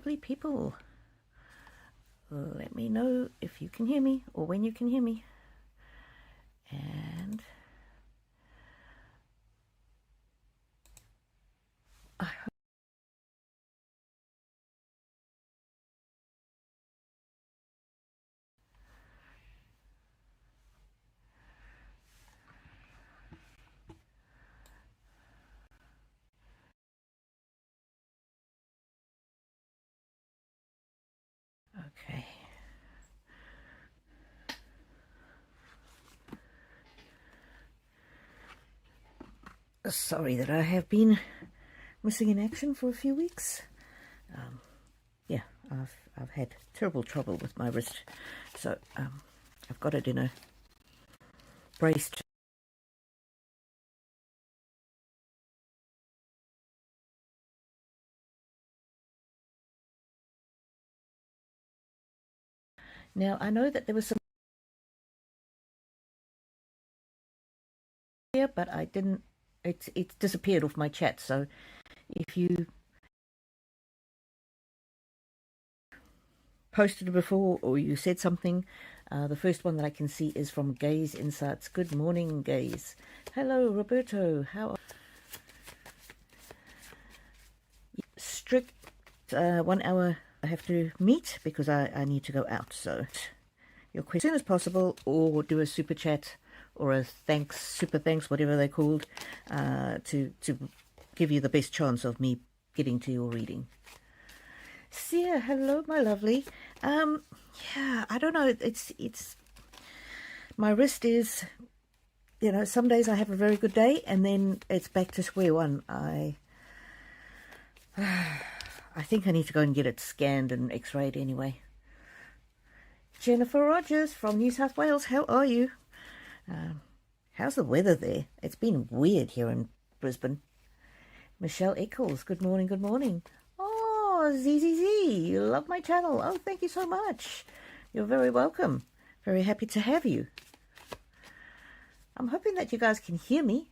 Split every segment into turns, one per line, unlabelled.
lovely people. Let me know if you can hear me or when you can hear me. And I hope. Okay. Sorry that I have been missing in action for a few weeks. Yeah, I've had terrible trouble with my wrist, so I've got it in a brace. Now I know that there was some here, but I didn't. It's disappeared off my chat. So if you posted it before or you said something, the first one that I can see is from Gaze Insights. Good morning, Gaze. Hello, Roberto. How? Strict 1 hour. I have to meet because I need to go out. So your question as soon as possible, or do a super chat or a thanks, super thanks, whatever they're called, to give you the best chance of me getting to your reading. Sia, hello, my lovely. Yeah, I don't know. It's my wrist is, you know, some days I have a very good day and then it's back to square one. I think I need to go and get it scanned and x-rayed anyway. Jennifer Rogers from New South Wales, how are you? How's the weather there? It's been weird here in Brisbane. Michelle Eccles, good morning, good morning. Oh, ZZZ, you love my channel. Oh, thank you so much. You're very welcome. Very happy to have you. I'm hoping that you guys can hear me.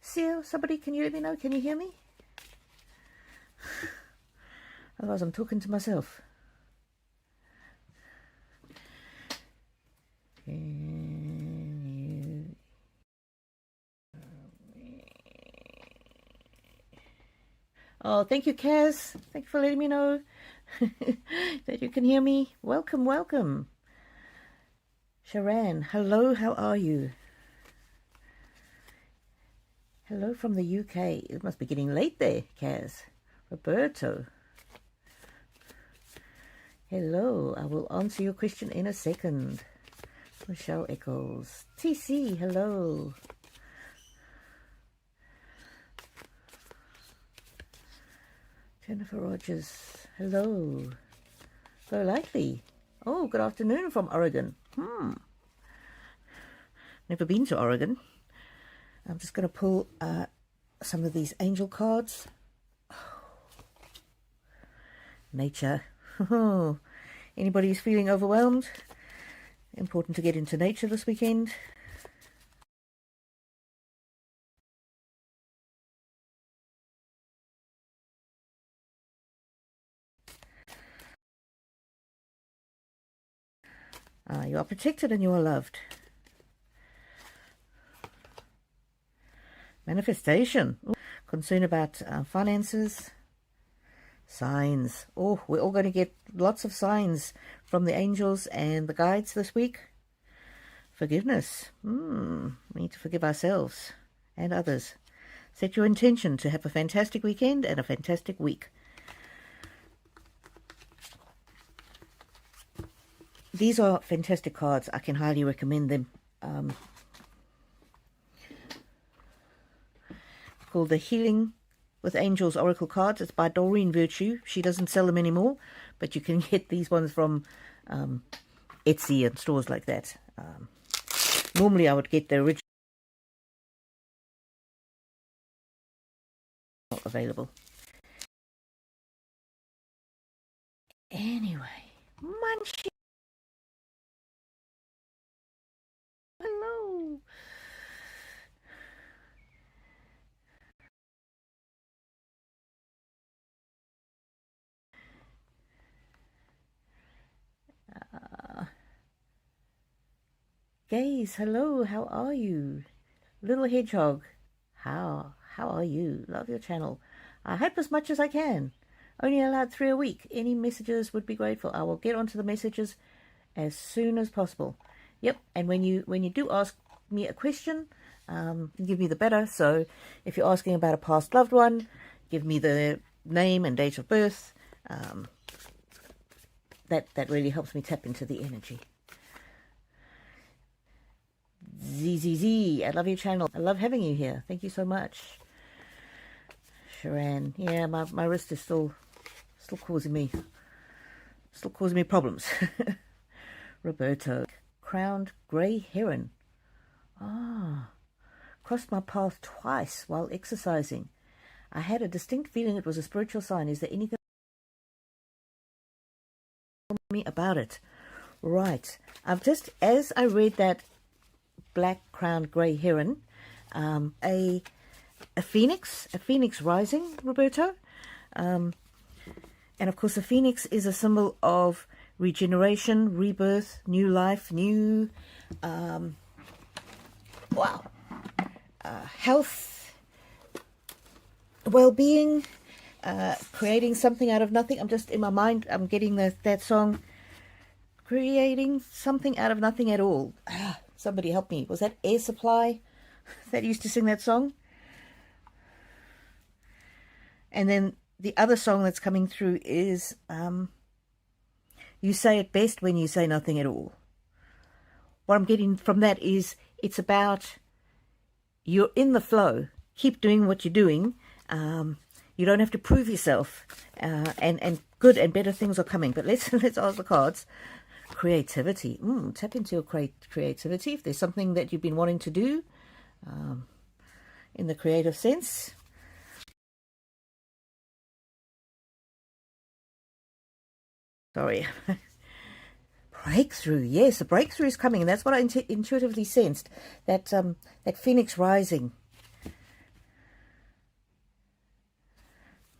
Sia, somebody, can you let me know? Can you hear me? Otherwise, I'm talking to myself. Oh, thank you, Kaz. Thank you for letting me know that you can hear me. Welcome, welcome. Sharan, hello, how are you? Hello from the UK. It must be getting late there, Kaz. Roberto. Hello, I will answer your question in a second. Michelle Eccles. TC, hello. Jennifer Rogers, hello. Go Lightly. Oh, good afternoon from Oregon. Never been to Oregon. I'm just going to pull some of these angel cards. Nature. Anybody who's feeling overwhelmed? Important to get into nature this weekend. You are protected and you are loved. Manifestation. Concern about finances. Signs. Oh, we're all going to get lots of signs from the angels and the guides this week. Forgiveness. We need to forgive ourselves and others. Set your intention to have a fantastic weekend and a fantastic week. These are fantastic cards. I can highly recommend them. Called the Healing with Angels Oracle Cards. It's by Doreen Virtue. She doesn't sell them anymore, but you can get these ones from Etsy and stores like that. Normally I would get the original available. Anyway, Munchie. Hello. Gaze, hello, how are you? Little Hedgehog, how are you? Love your channel. I hope as much as I can. Only allowed 3 a week. Any messages would be grateful. I will get onto the messages as soon as possible. Yep, and when you do ask me a question, give me the better. So if you're asking about a past loved one, give me the name and date of birth. That really helps me tap into the energy. ZZZ, I love your channel. I love having you here. Thank you so much. Sharan, yeah, my wrist is still causing me problems. Roberto, crowned grey heron. Ah, crossed my path twice while exercising. I had a distinct feeling it was a spiritual sign. Is there anything me about it? Right. I've just, as I read that black crowned grey heron, a phoenix rising, Roberto. And of course the phoenix is a symbol of regeneration, rebirth, new life, new health, well-being, creating something out of nothing. I'm just in my mind, I'm getting that song, creating something out of nothing at all. Somebody help me. Was that Air Supply that used to sing that song? And then the other song that's coming through is you say it best when you say nothing at all. What I'm getting from that is it's about you're in the flow. Keep doing what you're doing. You don't have to prove yourself, and good and better things are coming. But let's ask the cards. Creativity. Tap into your creativity. If there's something that you've been wanting to do in the creative sense. Sorry. Breakthrough. Yes, a breakthrough is coming, and that's what I intuitively sensed. That phoenix rising.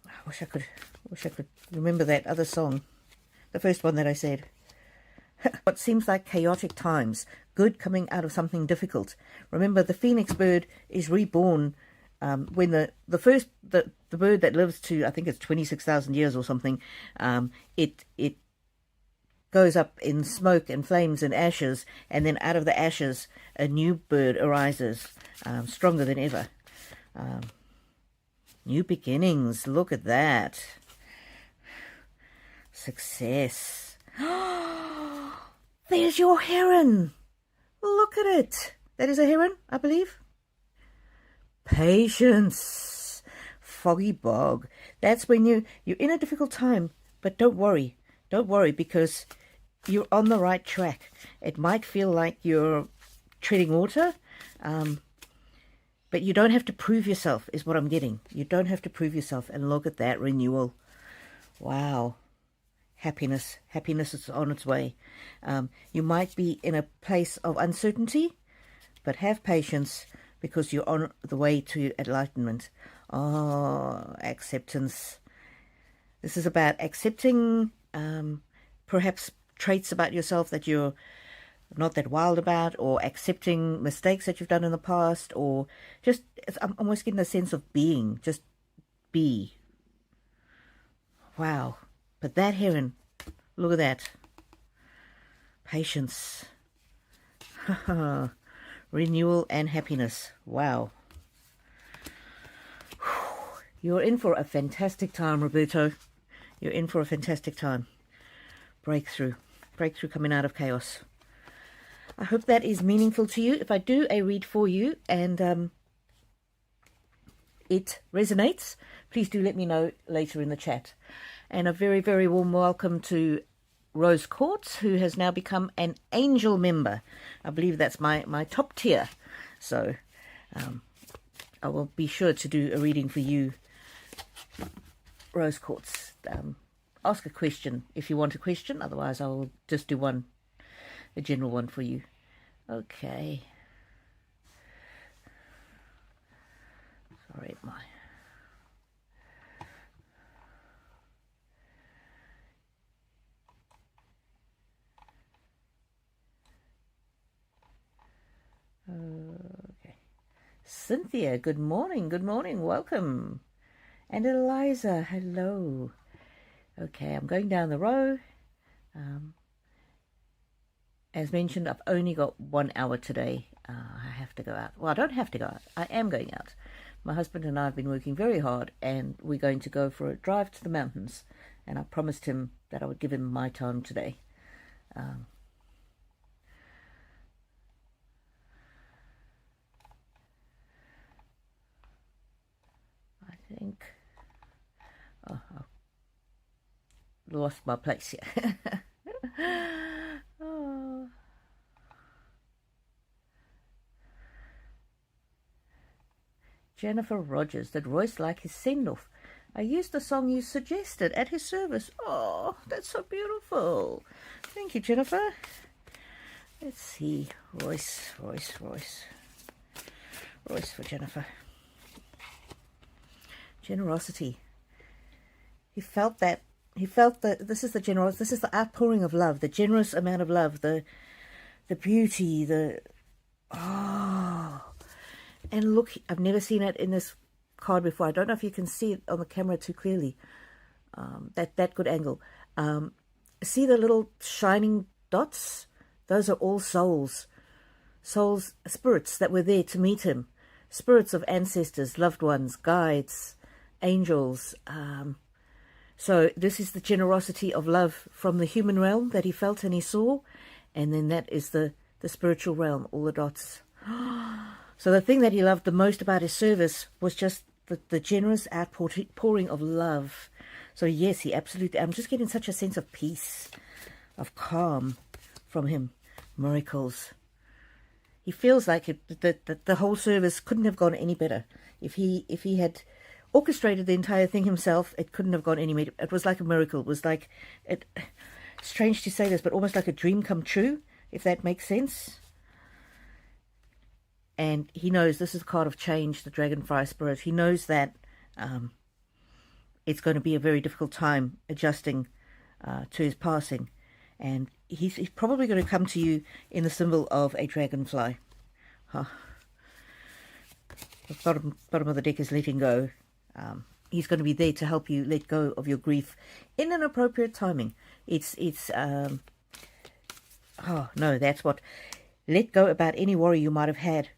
I wish I could remember that other song, the first one that I said. What seems like chaotic times, good coming out of something difficult. Remember, the phoenix bird is reborn when the bird that lives to, I think it's 26,000 years or something. It goes up in smoke and flames and ashes, and then out of the ashes a new bird arises, stronger than ever. New beginnings. Look at that. Success. There's your heron. Look at it. That is a heron, I believe. Patience. Foggy bog. That's when you're in a difficult time, but don't worry. Don't worry, because you're on the right track. It might feel like you're treading water, but you don't have to prove yourself, is what I'm getting. You don't have to prove yourself. And look at that renewal. Wow. Happiness is on its way. You might be in a place of uncertainty, but have patience, because you're on the way to enlightenment. Oh, acceptance. This is about accepting perhaps traits about yourself that you're not that wild about, or accepting mistakes that you've done in the past, or just, I'm almost getting a sense of being. Just be. Wow. But that heron, look at that. Patience. Renewal and happiness. Wow. You're in for a fantastic time, Roberto. You're in for a fantastic time. Breakthrough. Breakthrough coming out of chaos. I hope that is meaningful to you. If I do a read for you and it resonates, please do let me know later in the chat. And a very, very warm welcome to Rose Quartz, who has now become an angel member. I believe that's my top tier. So I will be sure to do a reading for you, Rose Quartz. Ask a question if you want a question. Otherwise, I will just do a general one for you. Okay. Sorry, Cynthia, good morning, welcome. And Eliza, hello. Okay, I'm going down the row. As mentioned, I've only got 1 hour today. I have to go out. Well, I don't have to go out. I am going out. My husband and I have been working very hard, and we're going to go for a drive to the mountains. And I promised him that I would give him my time today. I think... Oh, I lost my place here. Oh. Jennifer Rogers, did Royce like his send-off? I used the song you suggested at his service. Oh, that's so beautiful. Thank you, Jennifer. Let's see. Royce for Jennifer. Generosity. He felt that this is the outpouring of love, the generous amount of love, the beauty, and look, I've never seen it in this card before. I don't know if you can see it on the camera too clearly. That good angle. See the little shining dots? Those are all souls, spirits that were there to meet him. Spirits of ancestors, loved ones, guides, angels. So this is the generosity of love from the human realm that he felt and he saw. And then that is the spiritual realm, all the dots. So the thing that he loved the most about his service was just the generous outpouring of love. So yes, he absolutely... I'm just getting such a sense of peace, of calm from him. Miracles. He feels like the whole service couldn't have gone any better. If he had orchestrated the entire thing himself, it couldn't have gone any better. It was like a miracle. It was like... strange to say this, but almost like a dream come true, if that makes sense. And he knows this is a card of change, the Dragonfly Spirit. He knows that it's going to be a very difficult time adjusting to his passing. And he's probably going to come to you in the symbol of a dragonfly. Huh. The bottom of the deck is letting go. He's going to be there to help you let go of your grief in an appropriate timing. Oh no, that's what... Let go about any worry you might have had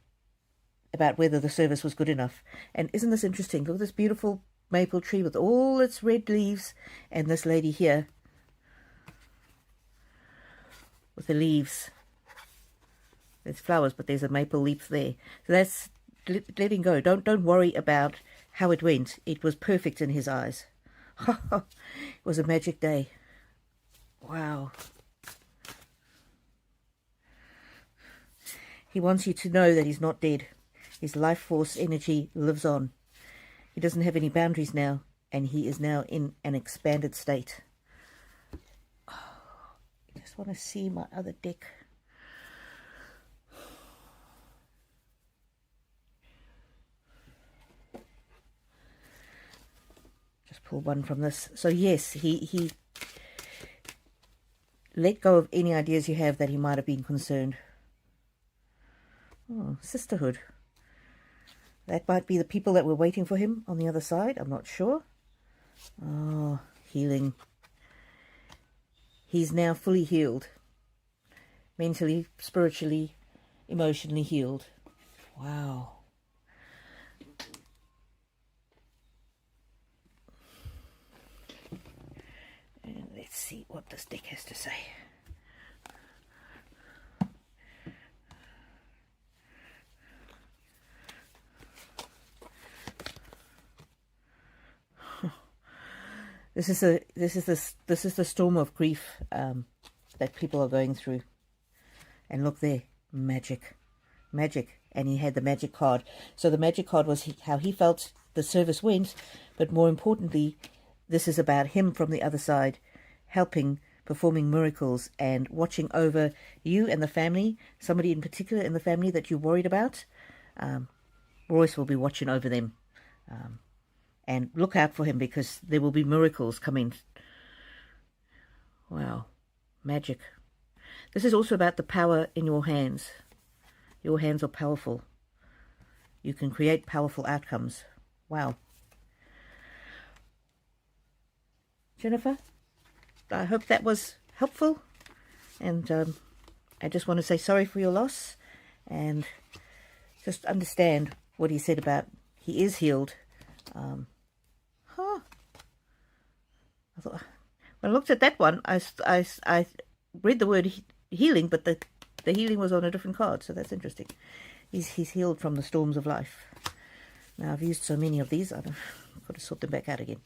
about whether the service was good enough. And isn't this interesting? Look at this beautiful maple tree with all its red leaves, and this lady here with the leaves. There's flowers, but there's a maple leaf there. So that's letting go. Don't worry about how it went. It was perfect in his eyes. It was a magic day. Wow. He wants you to know that he's not dead. His life force energy lives on. He doesn't have any boundaries now, and he is now in an expanded state. Oh, I just want to see my other deck. Just pull one from this. So yes, he let go of any ideas you have that he might have been concerned. Oh, sisterhood. That might be the people that were waiting for him on the other side. I'm not sure. Oh, healing. He's now fully healed. Mentally, spiritually, emotionally healed. Wow. And let's see what this deck has to say. This is the storm of grief that people are going through. And look there, magic. And he had the magic card. So the magic card was how he felt the service went, but more importantly, this is about him from the other side, helping, performing miracles, and watching over you and the family, somebody in particular in the family that you're worried about. Royce will be watching over them. And look out for him, because there will be miracles coming. Wow. Magic. This is also about the power in your hands. Your hands are powerful. you can create powerful outcomes. Wow. Jennifer, I hope that was helpful, and I just want to say sorry for your loss, and just understand what he said about he is healed. I thought, when I looked at that one, I read the word healing, but the healing was on a different card, so that's interesting. He's healed from the storms of life. Now, I've used so many of these, I've got to sort them back out again.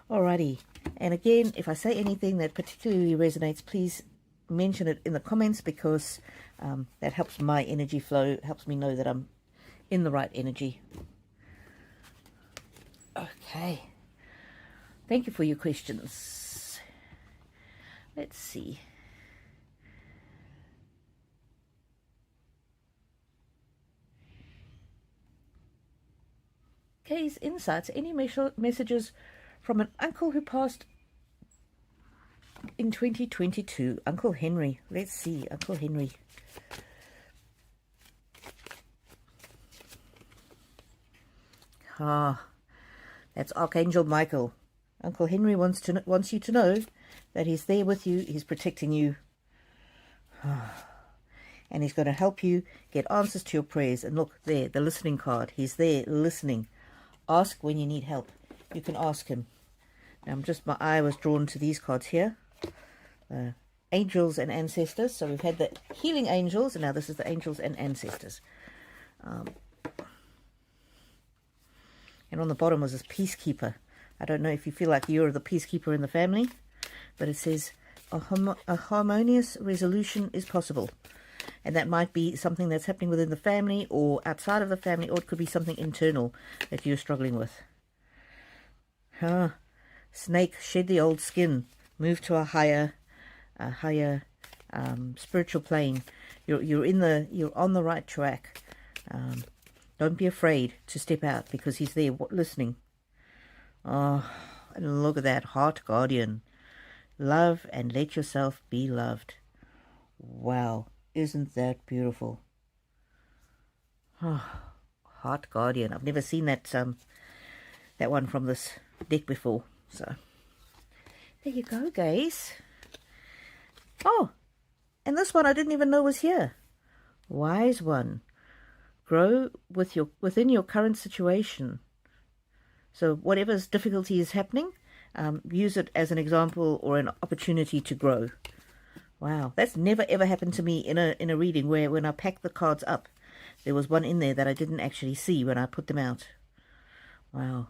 Alrighty, and again, if I say anything that particularly resonates, please mention it in the comments, because that helps my energy flow, helps me know that I'm in the right energy. Okay, thank you for your questions. Let's see. Kay's insights, any messages from an uncle who passed in 2022? Uncle Henry. Let's see, Uncle Henry. That's Archangel Michael. Uncle Henry wants you to know that he's there with you, he's protecting you, and he's going to help you get answers to your prayers. And look there, the listening card. He's there listening. Ask when you need help. You can ask him. Now, my eye was drawn to these cards here. Angels and ancestors. So we've had the healing angels, and now this is the angels and ancestors. And on the bottom was this peacekeeper. I don't know if you feel like you're the peacekeeper in the family, but it says a harmonious resolution is possible. And that might be something that's happening within the family or outside of the family, or it could be something internal that you're struggling with. Snake, shed the old skin, move to a higher spiritual plane. You're on the right track. Don't be afraid to step out, because he's there listening. Oh, and look at that, heart guardian. Love and let yourself be loved. Wow, isn't that beautiful? Oh, heart guardian. I've never seen that one from this deck before. So there you go, guys. Oh, and this one I didn't even know was here. Wise one. Grow within your current situation. So whatever's difficulty is happening, use it as an example or an opportunity to grow. Wow, that's never ever happened to me in a reading, where when I packed the cards up, there was one in there that I didn't actually see when I put them out. Wow.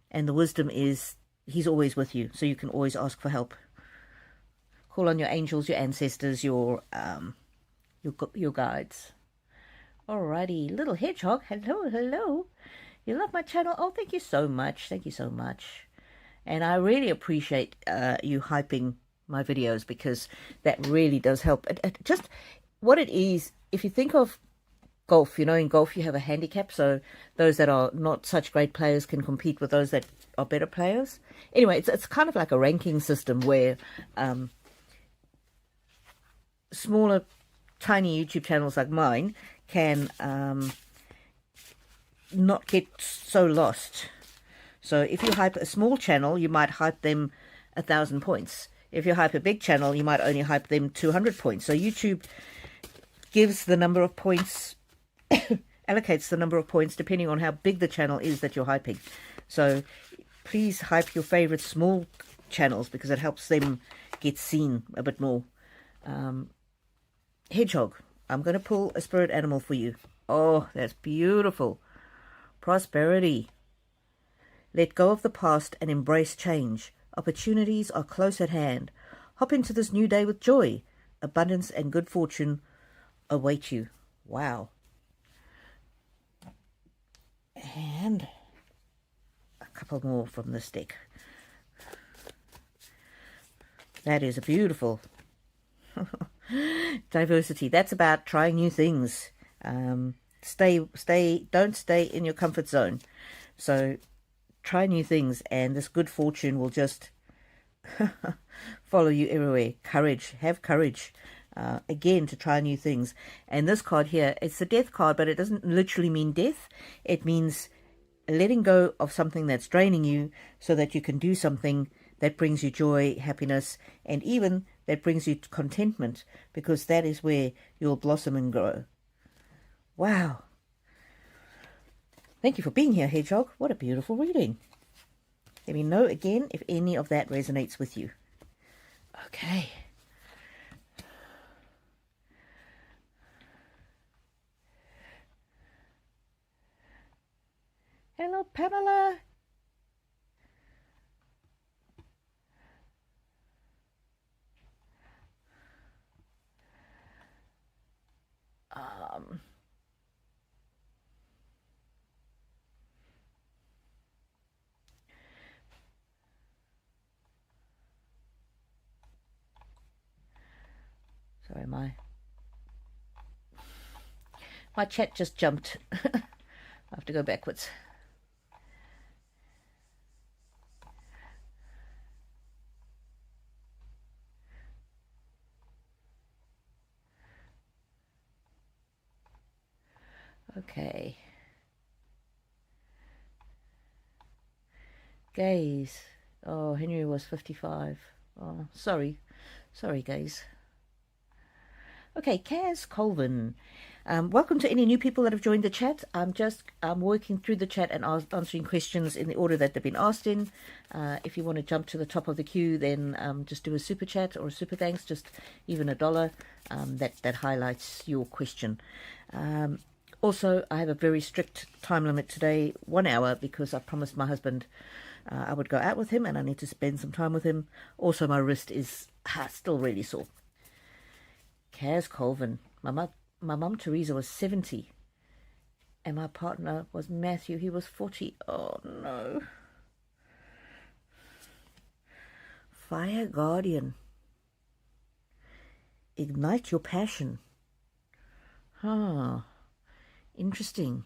And the wisdom is he's always with you, so you can always ask for help. Call on your angels, your ancestors, your guides. Alrighty, little hedgehog, hello. You love my channel? Oh, thank you so much. Thank you so much. And I really appreciate you hyping my videos, because that really does help. Just what it is, if you think of golf, in golf you have a handicap, so those that are not such great players can compete with those that are better players. Anyway, it's kind of like a ranking system where smaller, tiny YouTube channels like mine can not get so lost. So if you hype a small channel, you might hype them 1,000 points. If you hype a big channel, you might only hype them 200 points. So YouTube gives the number of points, allocates the number of points depending on how big the channel is that you're hyping. So please hype your favorite small channels, because it helps them get seen a bit more. Hedgehog, I'm going to pull a spirit animal for you. Oh, that's beautiful. Prosperity. Let go of the past and embrace change. Opportunities are close at hand. Hop into this new day with joy. Abundance and good fortune await you. Wow. And a couple more from this deck. That is a beautiful diversity. That's about trying new things. Don't stay in your comfort zone. So try new things, and this good fortune will just follow you everywhere. Courage. Have courage. again, to try new things. And this card here, it's the death card, but it doesn't literally mean death. It means letting go of something that's draining you so that you can do something that brings you joy, happiness, and even that brings you contentment, because that is where you'll blossom and grow. Wow. Thank you for being here, Hedgehog. What a beautiful reading. Let me know again if any of that resonates with you. Okay. Hello, Pamela. Sorry, my chat just jumped. I have to go backwards. Okay. Gaze. Oh, Henry was 55. Oh, sorry. Sorry, Gaze. Okay, Kaz Colvin. Welcome to any new people that have joined the chat. I'm working through the chat and answering questions in the order that they've been asked in. If you want to jump to the top of the queue, then just do a super chat or a super thanks, just even $1. That highlights your question. Also, I have a very strict time limit today, 1 hour, because I promised my husband I would go out with him and I need to spend some time with him. Also, my wrist is still really sore. Kaz Colvin. My mum Teresa was 70 and my partner was Matthew. He was 40. Oh no. Fire Guardian. Ignite your passion. Interesting.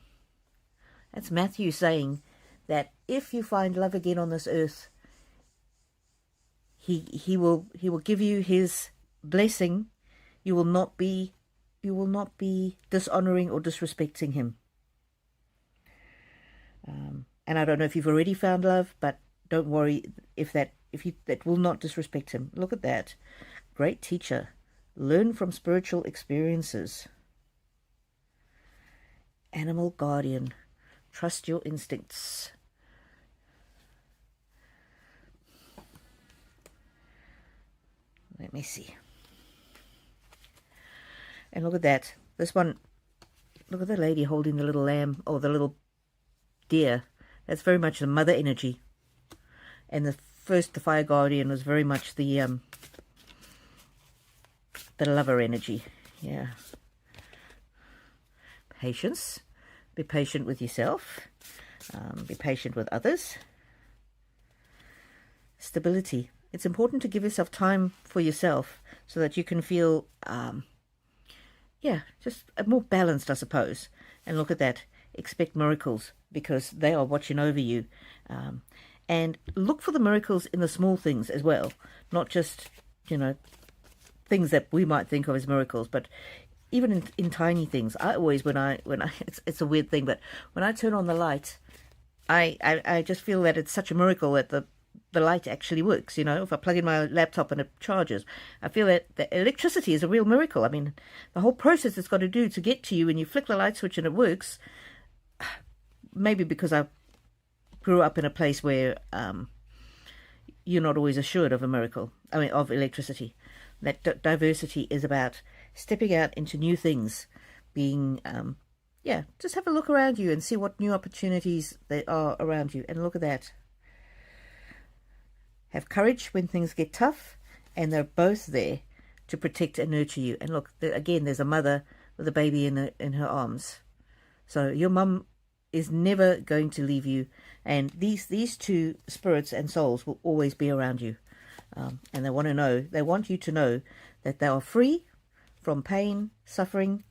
That's Matthew saying that if you find love again on this earth, he will give you his blessing. You will not be dishonoring or disrespecting him. And I don't know if you've already found love, but don't worry that will not disrespect him. Look at that. Great teacher. Learn from spiritual experiences. Animal guardian. Trust your instincts. Let me see. And look at that. This one, look at the lady holding the little lamb, or the little deer. That's very much the mother energy. And the fire guardian was very much the lover energy. Yeah. Patience. Be patient with yourself. Be patient with others. Stability. It's important to give yourself time for yourself so that you can feel, just more balanced, I suppose. And look at that. Expect miracles, because they are watching over you. And look for the miracles in the small things as well. Not just, things that we might think of as miracles, but even in tiny things. I always, it's a weird thing, but when I turn on the light, I just feel that it's such a miracle that the light actually works. If I plug in my laptop and it charges, I feel that the electricity is a real miracle. I mean, the whole process it's got to do to get to you, when you flick the light switch and it works. Maybe because I grew up in a place where you're not always assured of a miracle. I mean, of electricity. That diversity is about stepping out into new things, being, just have a look around you and see what new opportunities there are around you. And look at that. Have courage when things get tough, and they're both there to protect and nurture you. And look, again, there's a mother with a baby in her arms. So your mum is never going to leave you, and these two spirits and souls will always be around you. And they want you to know that they are free from pain, suffering.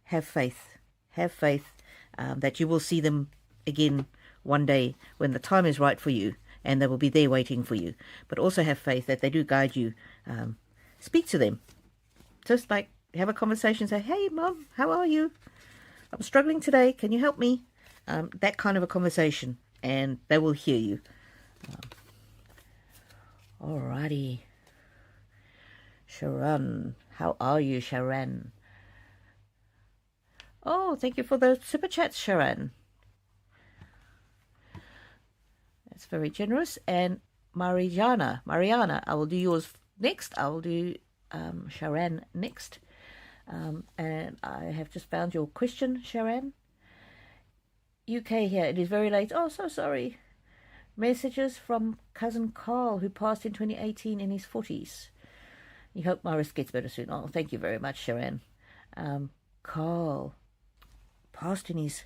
Have faith. Have faith that you will see them again one day when the time is right for you, and they will be there waiting for you. But also have faith that they do guide you. Speak to them. just like have a conversation, say, hey Mom, how are you? I'm struggling today, can you help me? That kind of a conversation, and they will hear you. Alrighty. Sharon, how are you, Sharon? Oh, thank you for the super chat, Sharon. That's very generous. And Mariana, I will do yours next. I will do Sharon next. And I have just found your question, Sharon. UK here, it is very late. Oh, so sorry. Messages from cousin Carl, who passed in 2018 in his 40s. You hope my wrist gets better soon. Oh, thank you very much, Sharon. Carl passed in his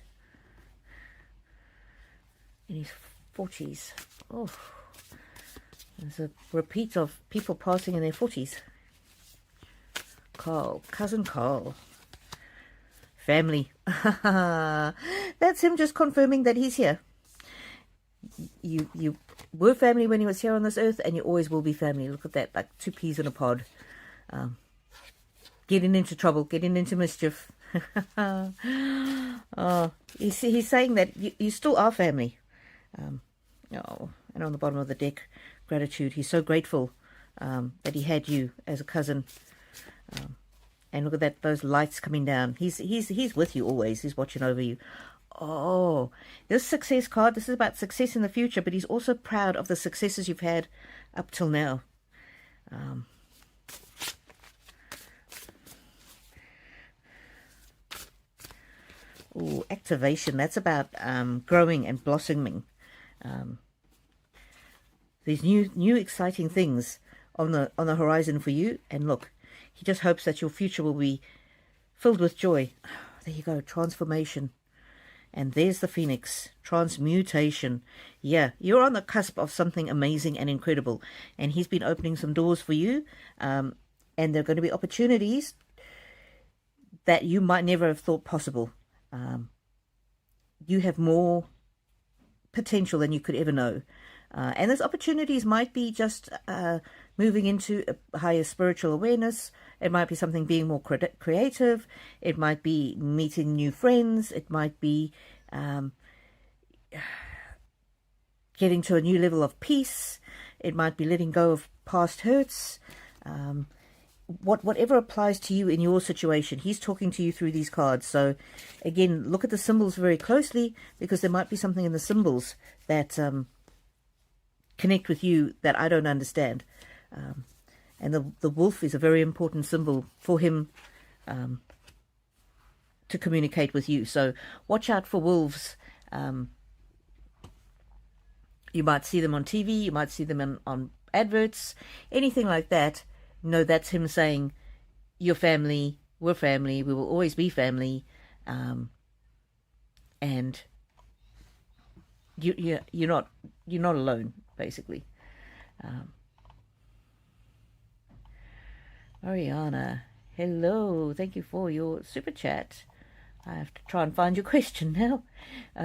40s. Oh, there's a repeat of people passing in their 40s. Carl, cousin Carl. Family. That's him just confirming that he's here. You were family when he was here on this earth, and you always will be family. Look at that, like two peas in a pod. Getting into trouble, getting into mischief. Oh, he's saying that you still are family. Oh, and on the bottom of the deck, gratitude. He's so grateful that he had you as a cousin. And look at that, those lights coming down. He's with you always. He's watching over you. Oh, this success card, this is about success in the future, but he's also proud of the successes you've had up till now. Oh, activation, that's about growing and blossoming. These new exciting things on the horizon for you. And look, he just hopes that your future will be filled with joy. Oh, there you go, transformation. And there's the phoenix, transmutation. Yeah, you're on the cusp of something amazing and incredible. And he's been opening some doors for you. And there are going to be opportunities that you might never have thought possible. You have more potential than you could ever know. And those opportunities might be just moving into a higher spiritual awareness. It might be something being more creative. It might be meeting new friends. It might be getting to a new level of peace. It might be letting go of past hurts. Whatever applies to you in your situation, he's talking to you through these cards. So again, look at the symbols very closely, because there might be something in the symbols that connect with you that I don't understand. And the wolf is a very important symbol for him to communicate with you. So watch out for wolves. You might see them on TV, you might see them on adverts, anything like that. No, that's him saying, you're family, we're family, we will always be family. And you're not alone, basically. Ariana, hello, thank you for your super chat. I have to try and find your question now.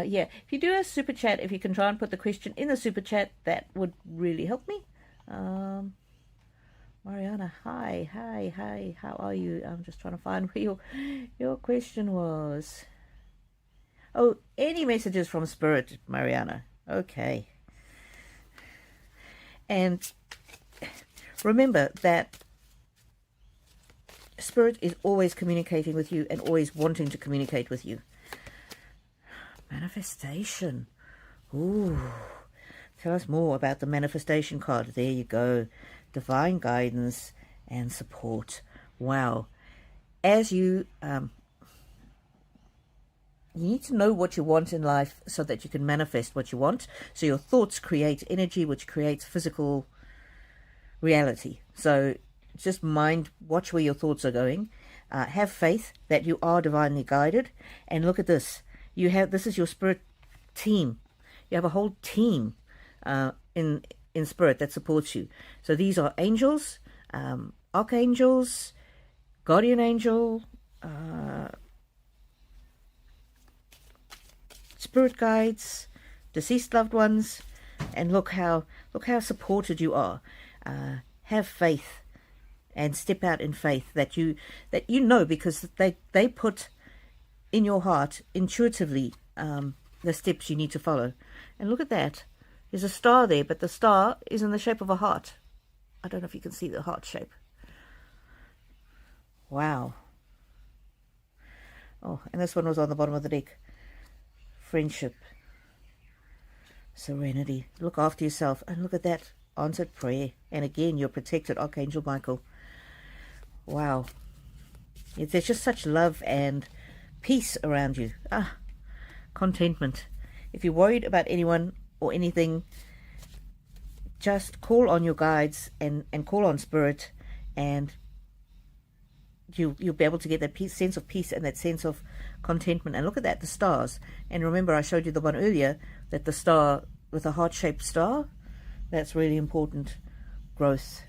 Yeah, if you do a super chat, if you can try and put the question in the super chat, that would really help me. Mariana, hi, how are you? I'm just trying to find where your question was. Oh, any messages from Spirit, Mariana? Okay. And remember that Spirit is always communicating with you and always wanting to communicate with you. Manifestation. Ooh. Tell us more about the manifestation card. There you go. Divine guidance and support. Wow. As you need to know what you want in life so that you can manifest what you want. So your thoughts create energy, which creates physical reality. So just watch where your thoughts are going. Have faith that you are divinely guided. And look at this. This is your spirit team. You have a whole team in spirit that supports you. So these are angels, archangels, guardian angel, spirit guides, deceased loved ones, and look how supported you are. Have faith and step out in faith that you know, because they put in your heart intuitively the steps you need to follow. And look at that. There's a star there, but the star is in the shape of a heart. I don't know if you can see the heart shape. Wow. Oh, and this one was on the bottom of the deck. Friendship. Serenity. Look after yourself. And look at that. Answered prayer. And again, you're protected, Archangel Michael. Wow. There's just such love and peace around you. Contentment. If you're worried about anyone or anything, just call on your guides and call on Spirit, and you'll be able to get that peace, sense of peace and that sense of contentment. And look at that, the stars. And remember, I showed you the one earlier, that the star with a heart-shaped star, that's really important. Growth.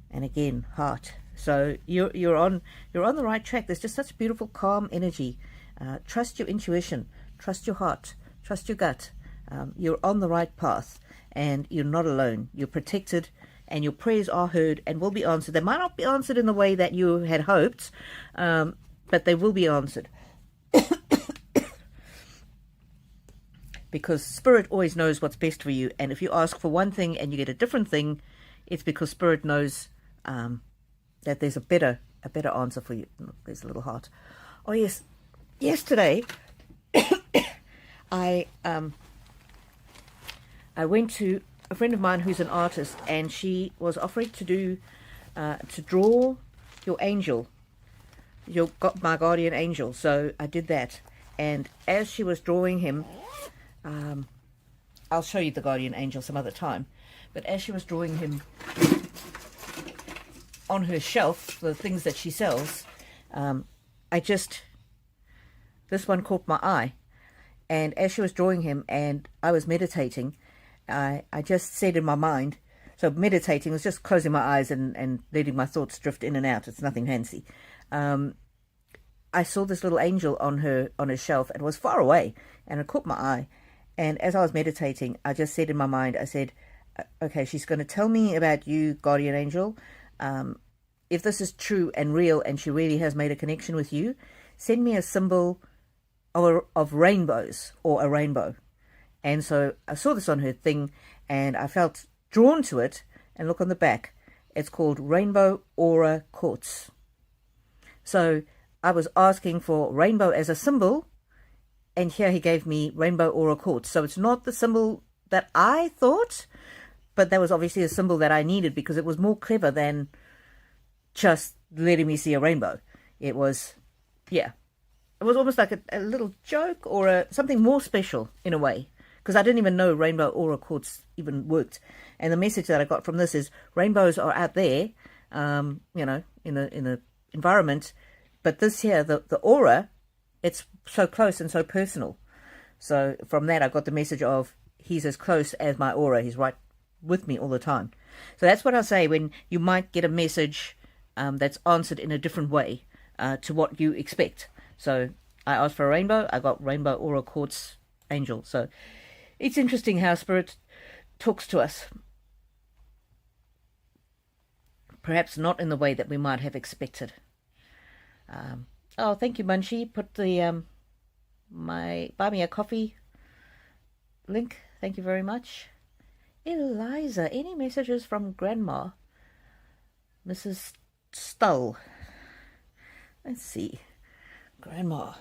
And again, heart. So you're on the right track. There's just such beautiful, calm energy. Trust your intuition. Trust your heart. Trust your gut. You're on the right path, and you're not alone. You're protected, and your prayers are heard and will be answered. They might not be answered in the way that you had hoped, but they will be answered. Because Spirit always knows what's best for you. And if you ask for one thing and you get a different thing, it's because Spirit knows that there's a better answer for you. There's a little heart. Oh yes, yesterday I went to a friend of mine who's an artist, and she was offering to draw your angel, my guardian angel. So I did that, and as she was drawing him, I'll show you the guardian angel some other time, but as she was drawing him on her shelf, the things that she sells, this one caught my eye. And as she was drawing him and I was meditating, I just said in my mind, so meditating was just closing my eyes and letting my thoughts drift in and out. It's nothing fancy. I saw this little angel on her shelf, and it was far away, and it caught my eye. And as I was meditating, I just said in my mind, I said, okay, she's going to tell me about you, guardian angel. If this is true and real, and she really has made a connection with you, send me a symbol of rainbows, or a rainbow. And so I saw this on her thing, and I felt drawn to it. And look on the back, it's called Rainbow Aura Quartz. So I was asking for rainbow as a symbol, and here he gave me Rainbow Aura Quartz. So it's not the symbol that I thought, but that was obviously a symbol that I needed, because it was more clever than just letting me see a rainbow. It was, yeah, it was almost like a little joke, or something more special in a way, because I didn't even know Rainbow Aura Quartz even worked. And the message that I got from this is rainbows are out there, in the environment, but this here, the aura, it's so close and so personal. So from that, I got the message of, he's as close as my aura. He's right with me all the time. So that's what I say when you might get a message that's answered in a different way to what you expect. So I asked for a rainbow. I got Rainbow Aura Quartz Angel. So it's interesting how Spirit talks to us. Perhaps not in the way that we might have expected. Oh, thank you, Munchie. Put the my buy me a coffee link. Thank you very much. Eliza, any messages from Grandma? Mrs. Stull. Let's see. Grandma.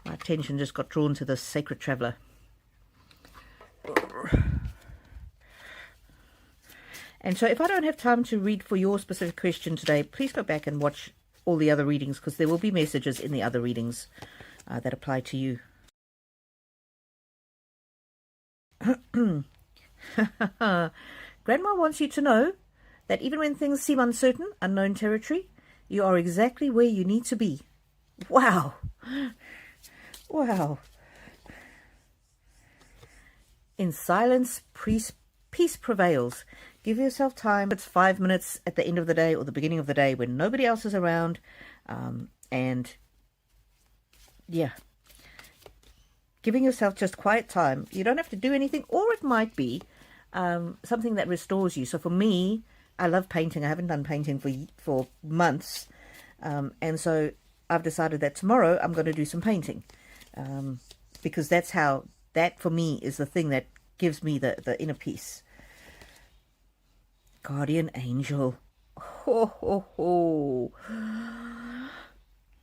My attention just got drawn to the Sacred Traveler. And so if I don't have time to read for your specific question today, please go back and watch all the other readings, because there will be messages in the other readings that apply to you. Grandma wants you to know that even when things seem uncertain, unknown territory, you are exactly where you need to be. Wow. Wow. In silence, peace prevails. Give yourself time. It's 5 minutes at the end of the day or the beginning of the day when nobody else is around, and yeah, giving yourself just quiet time. You don't have to do anything, or it might be something that restores you. So for me, I love painting. I haven't done painting for months, and so I've decided that tomorrow I'm going to do some painting, because that for me is the thing that gives me the inner peace. Guardian angel. Ho, ho, ho.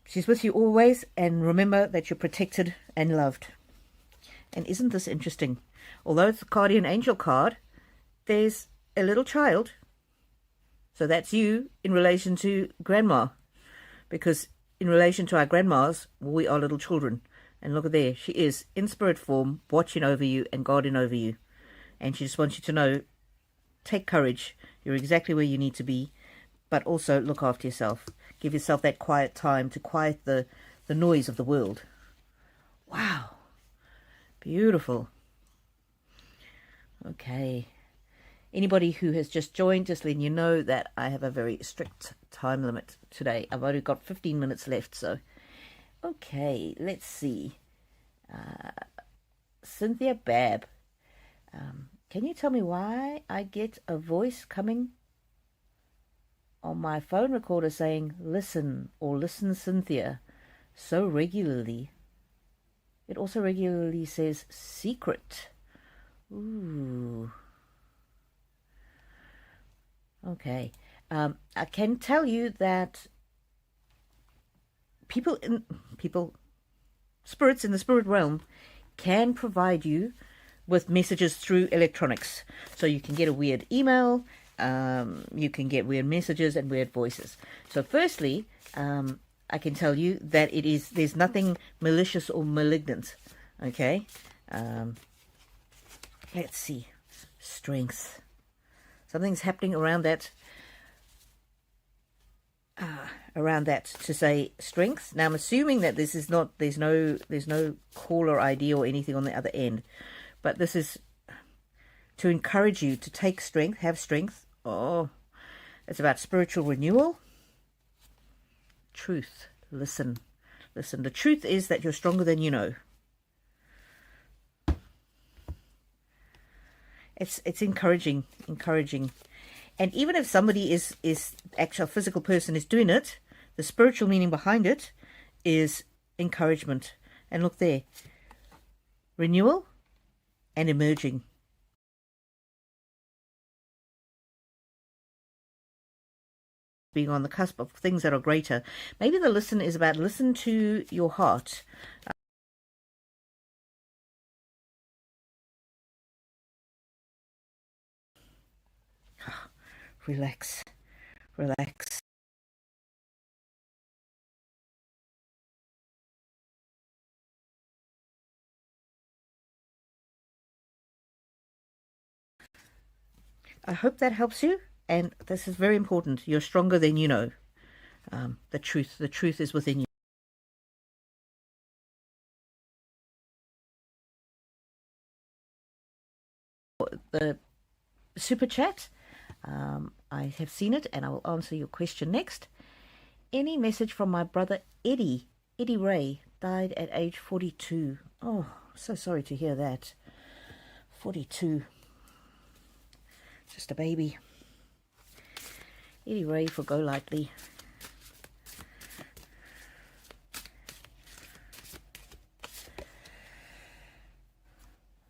She's with you always, and remember that you're protected and loved. And isn't this interesting? Although it's a guardian angel card, there's a little child. So that's you in relation to grandma. Because in relation to our grandmas, we are little children. And look at there, she is in spirit form, watching over you and guarding over you. And she just wants you to know, take courage. You're exactly where you need to be. But also look after yourself. Give yourself that quiet time to quiet the noise of the world. Wow. Beautiful. Okay. Anybody who has just joined, just letting you know that I have a very strict time limit today. I've only got 15 minutes left, so. Okay, let's see. Cynthia Babb. Can you tell me why I get a voice coming on my phone recorder saying, listen, or listen, Cynthia, so regularly? It also regularly says secret. Ooh. Okay. I can tell you that spirits in the spirit realm can provide you with messages through electronics. So you can get a weird email, you can get weird messages and weird voices. So firstly, I can tell you that there's nothing malicious or malignant. Okay. Let's see. Strength. Something's happening around that. To say strength. Now I'm assuming that this is not. There's no caller ID or anything on the other end, but this is to encourage you to take strength, have strength. Oh, it's about spiritual renewal. Truth. Listen. The truth is that you're stronger than you know. It's encouraging. And even if somebody is actually a physical person is doing it, the spiritual meaning behind it is encouragement. And look there. Renewal and emerging. Being on the cusp of things that are greater. Maybe the listen is about listen to your heart. Relax. I hope that helps you. And this is very important. You're stronger than you know. The truth is within you. The super chat. I have seen it and I will answer your question next. Any message from my brother Eddie Ray, died at age 42. Oh, so sorry to hear that. 42. Just a baby. Eddie Ray for Go Lightly.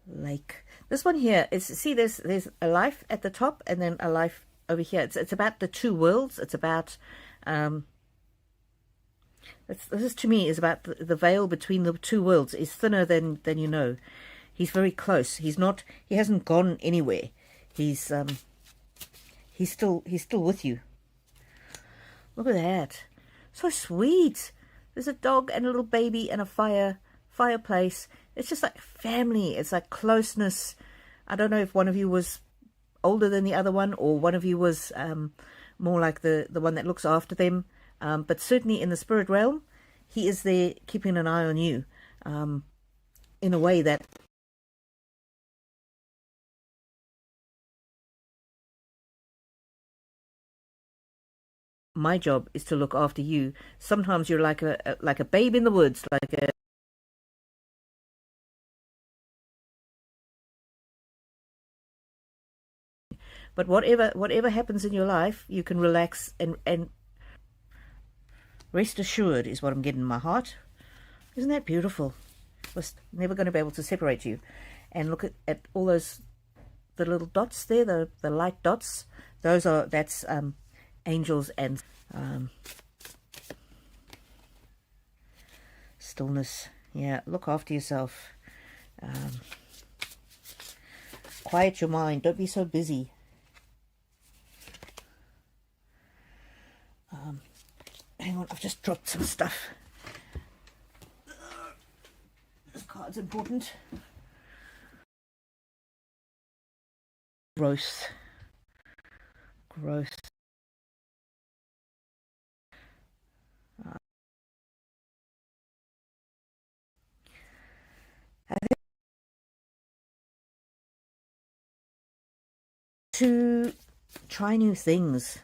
Lake. This one here is, see, there's a life at the top and then a life over here. It's about the two worlds. It's about this to me is about the veil between the two worlds is thinner than you know. He's very close. He hasn't gone anywhere. He's still with you. Look at that. So sweet. There's a dog and a little baby and a fireplace. It's just like family. It's like closeness. I don't know if one of you was older than the other one, or one of you was more like the one that looks after them. But certainly in the spirit realm, he is there keeping an eye on you in a way that my job is to look after you. Sometimes you're like a babe in the woods, like a But whatever happens in your life, you can relax and rest assured is what I'm getting in my heart. Isn't that beautiful? Was never going to be able to separate you. And look at all those, the little dots there, the light dots. That's angels and stillness. Yeah, look after yourself. Quiet your mind. Don't be so busy. Hang on, I've just dropped some stuff. This card's important. Gross. Gross. I think to try new things.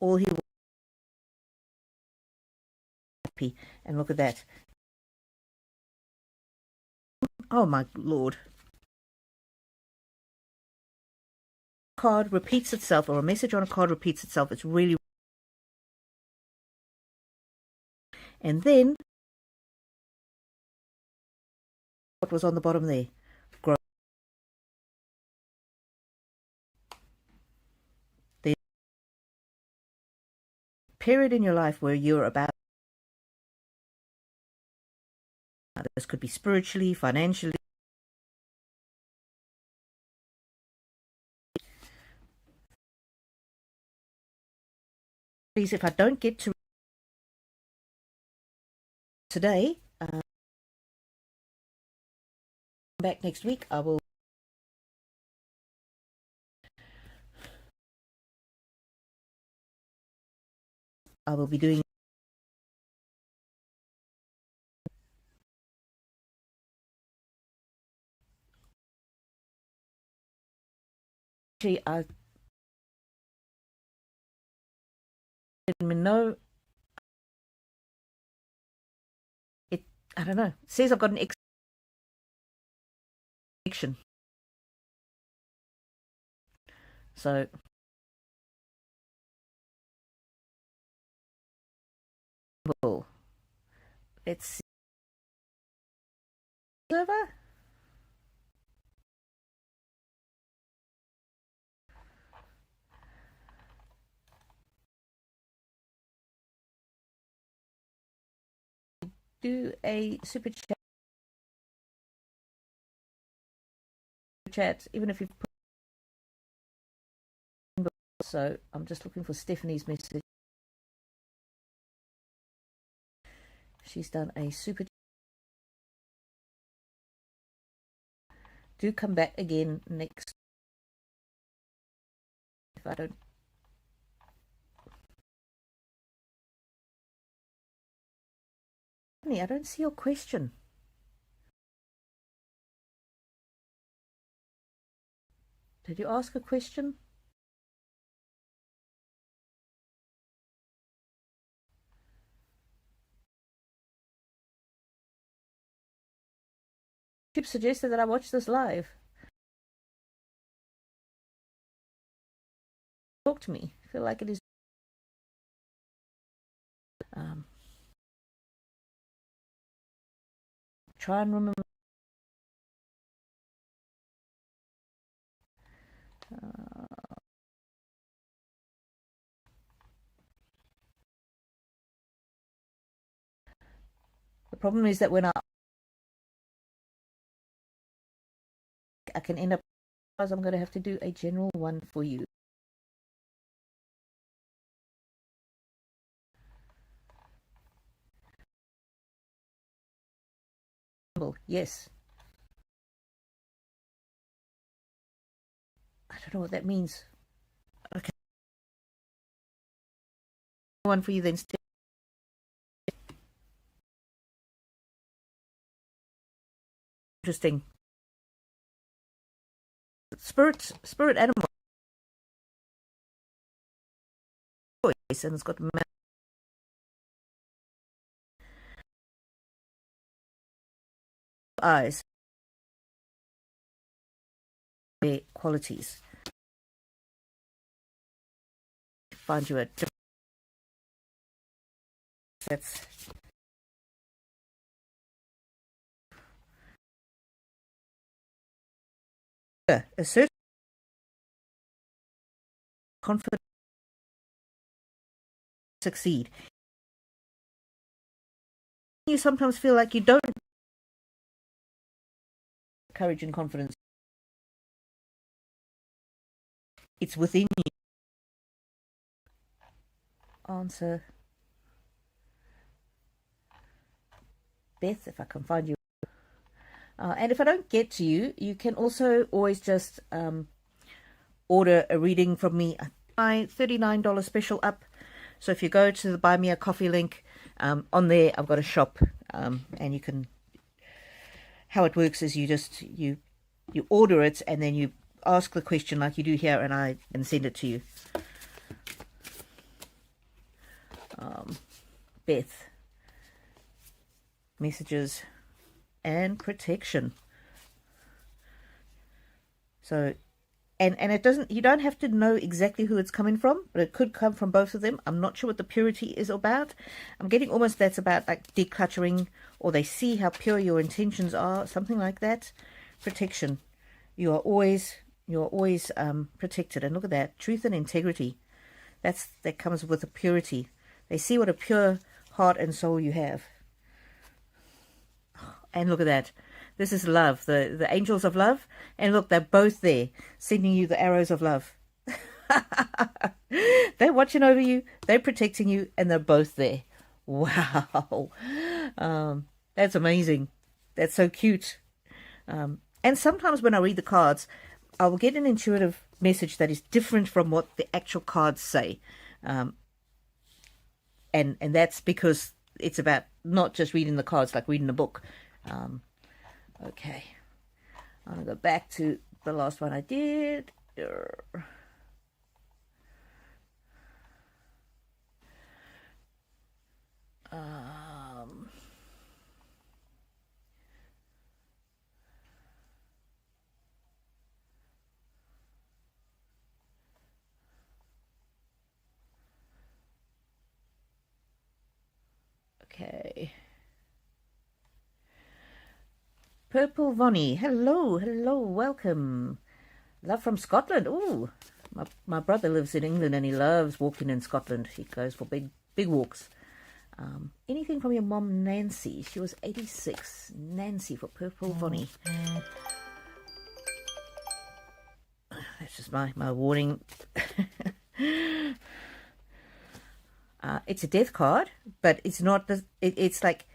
All he was happy, and look at that. Oh my lord. Card repeats itself, or a message on a card repeats itself. It's really, and then what was on the bottom there? Grow. The period in your life where you're about, this could be spiritually, financially. Please, if I don't get to today, back next week, I will be doing. Actually, I didn't know it. I don't know. It says I've got an connection. So let's see. Server. Do a super chat, even if you've put. So I'm just looking for Stephanie's message. She's done a super. Do come back again next. If I don't. I don't see your question. Did you ask a question? You suggested that I watch this live. Talk to me. I feel like it is. Try and remember. The problem is that when I can end up, I'm going to have to do a general one for you. Yes. I don't know what that means. Okay. One for you then. Interesting. Spirit animal voice, and it's got eyes, their qualities. Find you a different. That's a certain confidence succeed. You sometimes feel like you don't have courage and confidence. It's within you. Answer. Beth, if I can find you. And if I don't get to you, you can also always just order a reading from me. My $39 special up. So if you go to the Buy Me a Coffee link, on there I've got a shop, and you can. How it works is you order it and then you ask the question like you do here, and I can send it to you. Beth, messages and protection. So, and it doesn't, you don't have to know exactly who it's coming from, but it could come from both of them. I'm not sure what the purity is about. I'm getting almost that's about like decluttering, or they see how pure your intentions are, something like that. Protection. You're always protected. And look at that, truth and integrity. That comes with a purity. They see what a pure heart and soul you have. And look at that. This is love, the angels of love. And look, they're both there, sending you the arrows of love. They're watching over you, they're protecting you, and they're both there. Wow. That's amazing. That's so cute. And sometimes when I read the cards, I will get an intuitive message that is different from what the actual cards say. And that's because it's about not just reading the cards like reading a book. Okay, I'm going to go back to the last one I did. Okay. Purple Vonnie, hello, welcome. Love from Scotland. Ooh, my brother lives in England and he loves walking in Scotland. He goes for big walks. Anything from your mom, Nancy? She was 86. Nancy for Purple Vonnie. That's just my warning. It's a death card, but it's not. It's like,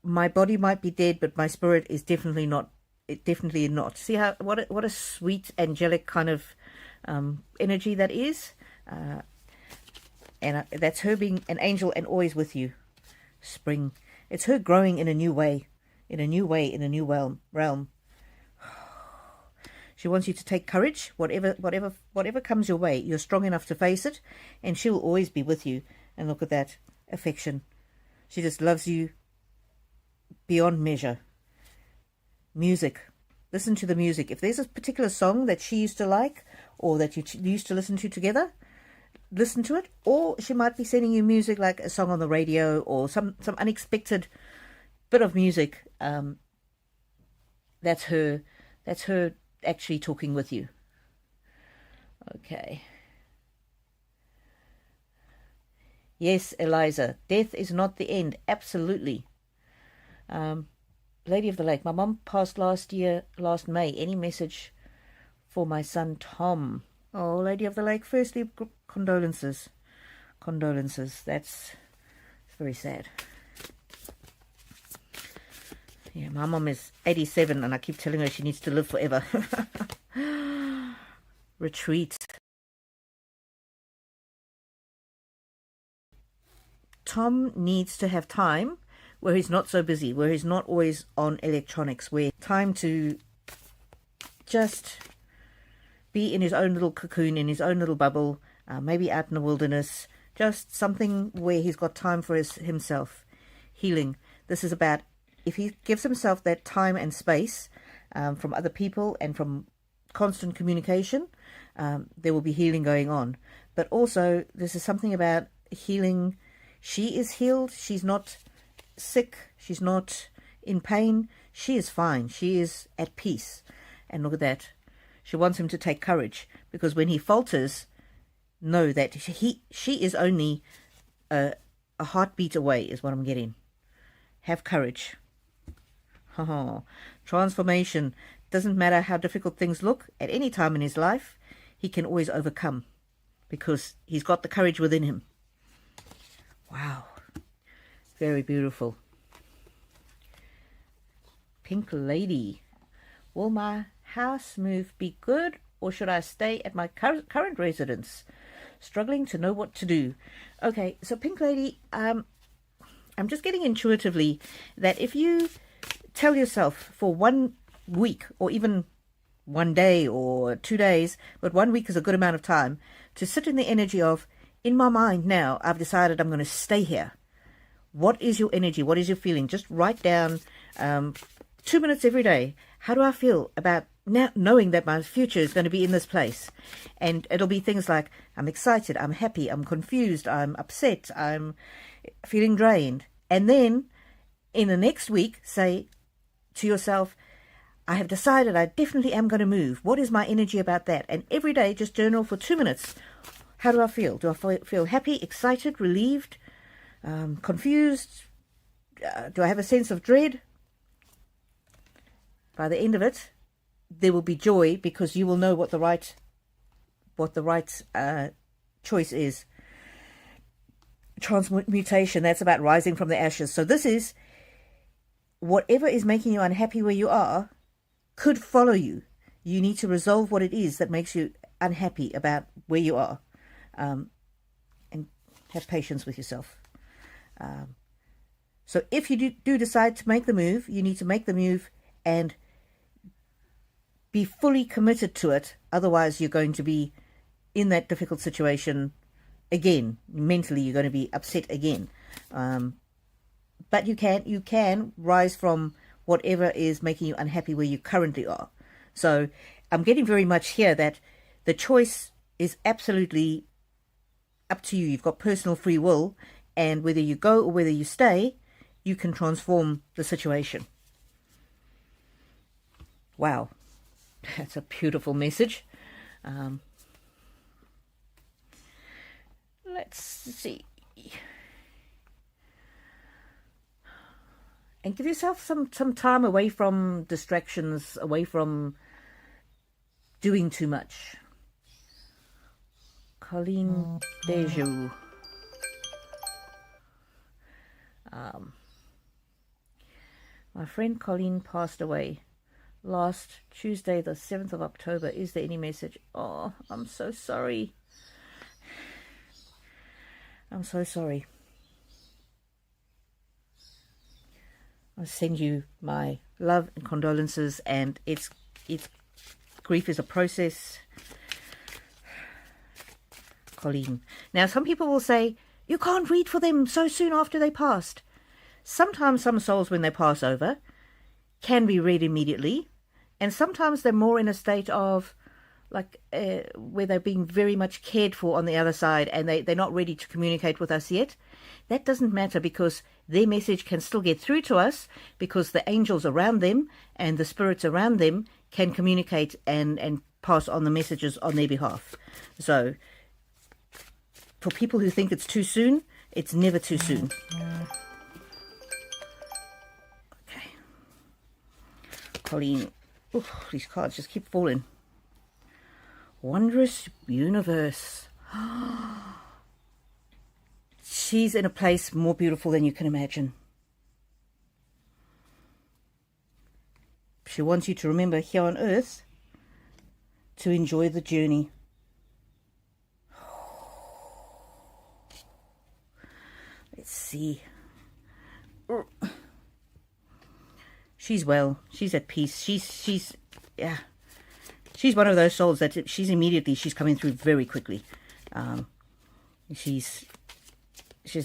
my body might be dead, but my spirit is definitely not. It definitely not. See how what a sweet angelic kind of energy that is, and that's her being an angel and always with you. Spring. It's her growing in a new way, in a new realm. She wants you to take courage, whatever comes your way. You're strong enough to face it, and she will always be with you. And look at that affection. She just loves you beyond measure. Music. Listen to the music. If there's a particular song that she used to like, or that you used to listen to together, listen to it. Or she might be sending you music like a song on the radio, or some unexpected bit of music. That's her actually talking with you. Okay. Yes, Eliza, death is not the end. Absolutely. Lady of the Lake, my mom passed last May. Any message for my son Tom? Oh, Lady of the Lake, firstly, condolences. That's very sad. Yeah, my mom is 87 and I keep telling her she needs to live forever. Retreat. Tom needs to have time where he's not so busy, where he's not always on electronics, where time to just be in his own little cocoon, in his own little bubble, maybe out in the wilderness, just something where he's got time for himself. Healing. This is about if he gives himself that time and space from other people and from constant communication, there will be healing going on. But also, this is something about healing. She is healed. She's not sick. She's not in pain. She is fine. She is at peace. And look at that. She wants him to take courage, because when he falters, know that she is only a heartbeat away, is what I'm getting. Have courage. Transformation. Doesn't matter how difficult things look at any time in his life, he can always overcome, because he's got the courage within him. Wow. Very beautiful. Pink Lady. Will my house move be good, or should I stay at my current residence? Struggling to know what to do. Okay, so Pink Lady, I'm just getting intuitively that if you tell yourself for 1 week, or even 1 day or 2 days, but 1 week is a good amount of time, to sit in the energy of, in my mind now, I've decided I'm going to stay here. What is your energy? What is your feeling? Just write down 2 minutes every day. How do I feel about now knowing that my future is going to be in this place? And it'll be things like, I'm excited, I'm happy, I'm confused, I'm upset, I'm feeling drained. And then in the next week, say to yourself, I have decided I definitely am going to move. What is my energy about that? And every day just journal for 2 minutes. How do I feel? Do I feel happy, excited, relieved, confused? Do I have a sense of dread? By the end of it, there will be joy, because you will know what the right choice is. Transmutation, that's about rising from the ashes. So this is, whatever is making you unhappy where you are could follow you. You need to resolve what it is that makes you unhappy about where you are, and have patience with yourself. So if you do decide to make the move, you need to make the move and be fully committed to it. Otherwise, you're going to be in that difficult situation again. Mentally, you're going to be upset again. But you can rise from whatever is making you unhappy where you currently are. So I'm getting very much here that the choice is absolutely up to you. You've got personal free will, and whether you go or whether you stay, you can transform the situation. Wow. That's a beautiful message. Let's see. And give yourself some time away from distractions, away from doing too much. Colleen Dejoux. My friend Colleen passed away last Tuesday, the 7th of October. Is there any message? Oh, I'm so sorry. I'm so sorry. I send you my love and condolences, and it's grief is a process. Colleen. Now, some people will say, you can't read for them so soon after they passed. Sometimes some souls, when they pass over, can be read immediately. And sometimes they're more in a state of, like, where they're being very much cared for on the other side, and they're not ready to communicate with us yet. That doesn't matter, because their message can still get through to us, because the angels around them and the spirits around them can communicate and pass on the messages on their behalf. So for people who think it's too soon, it's never too soon. Okay. Colleen. Ooh, these cards just keep falling. Wondrous universe. She's in a place more beautiful than you can imagine. She wants you to remember here on earth to enjoy the journey. Let's see. She's well. She's at peace. She's one of those souls that she's coming through very quickly. She's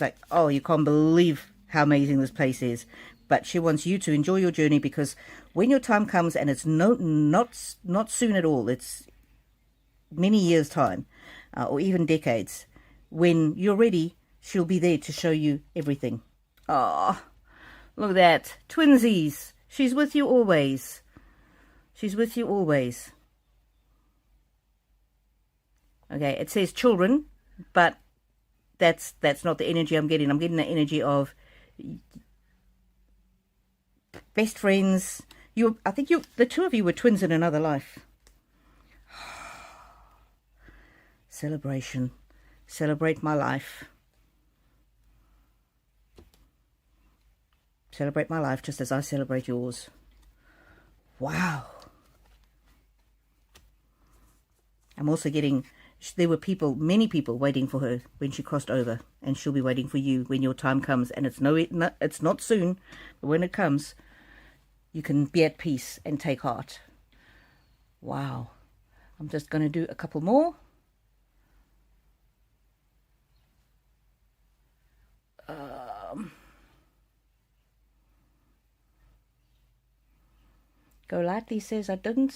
like, oh, you can't believe how amazing this place is. but she wants you to enjoy your journey, because when your time comes, and it's not soon at all, it's many years' time, or even decades, when you're ready, she'll be there to show you everything. Oh, look at that. Twinsies. She's with you always. She's with you always. Okay, it says children, but that's not the energy I'm getting. I'm getting the energy of best friends. I think the two of you were twins in another life. Celebration. Celebrate my life. Celebrate my life just as I celebrate yours. Wow. I'm also getting, there were people, many people waiting for her when she crossed over, and she'll be waiting for you when your time comes. And it's not soon, but when it comes, you can be at peace and take heart. Wow. I'm just going to do a couple more. Go Lightly says, I don't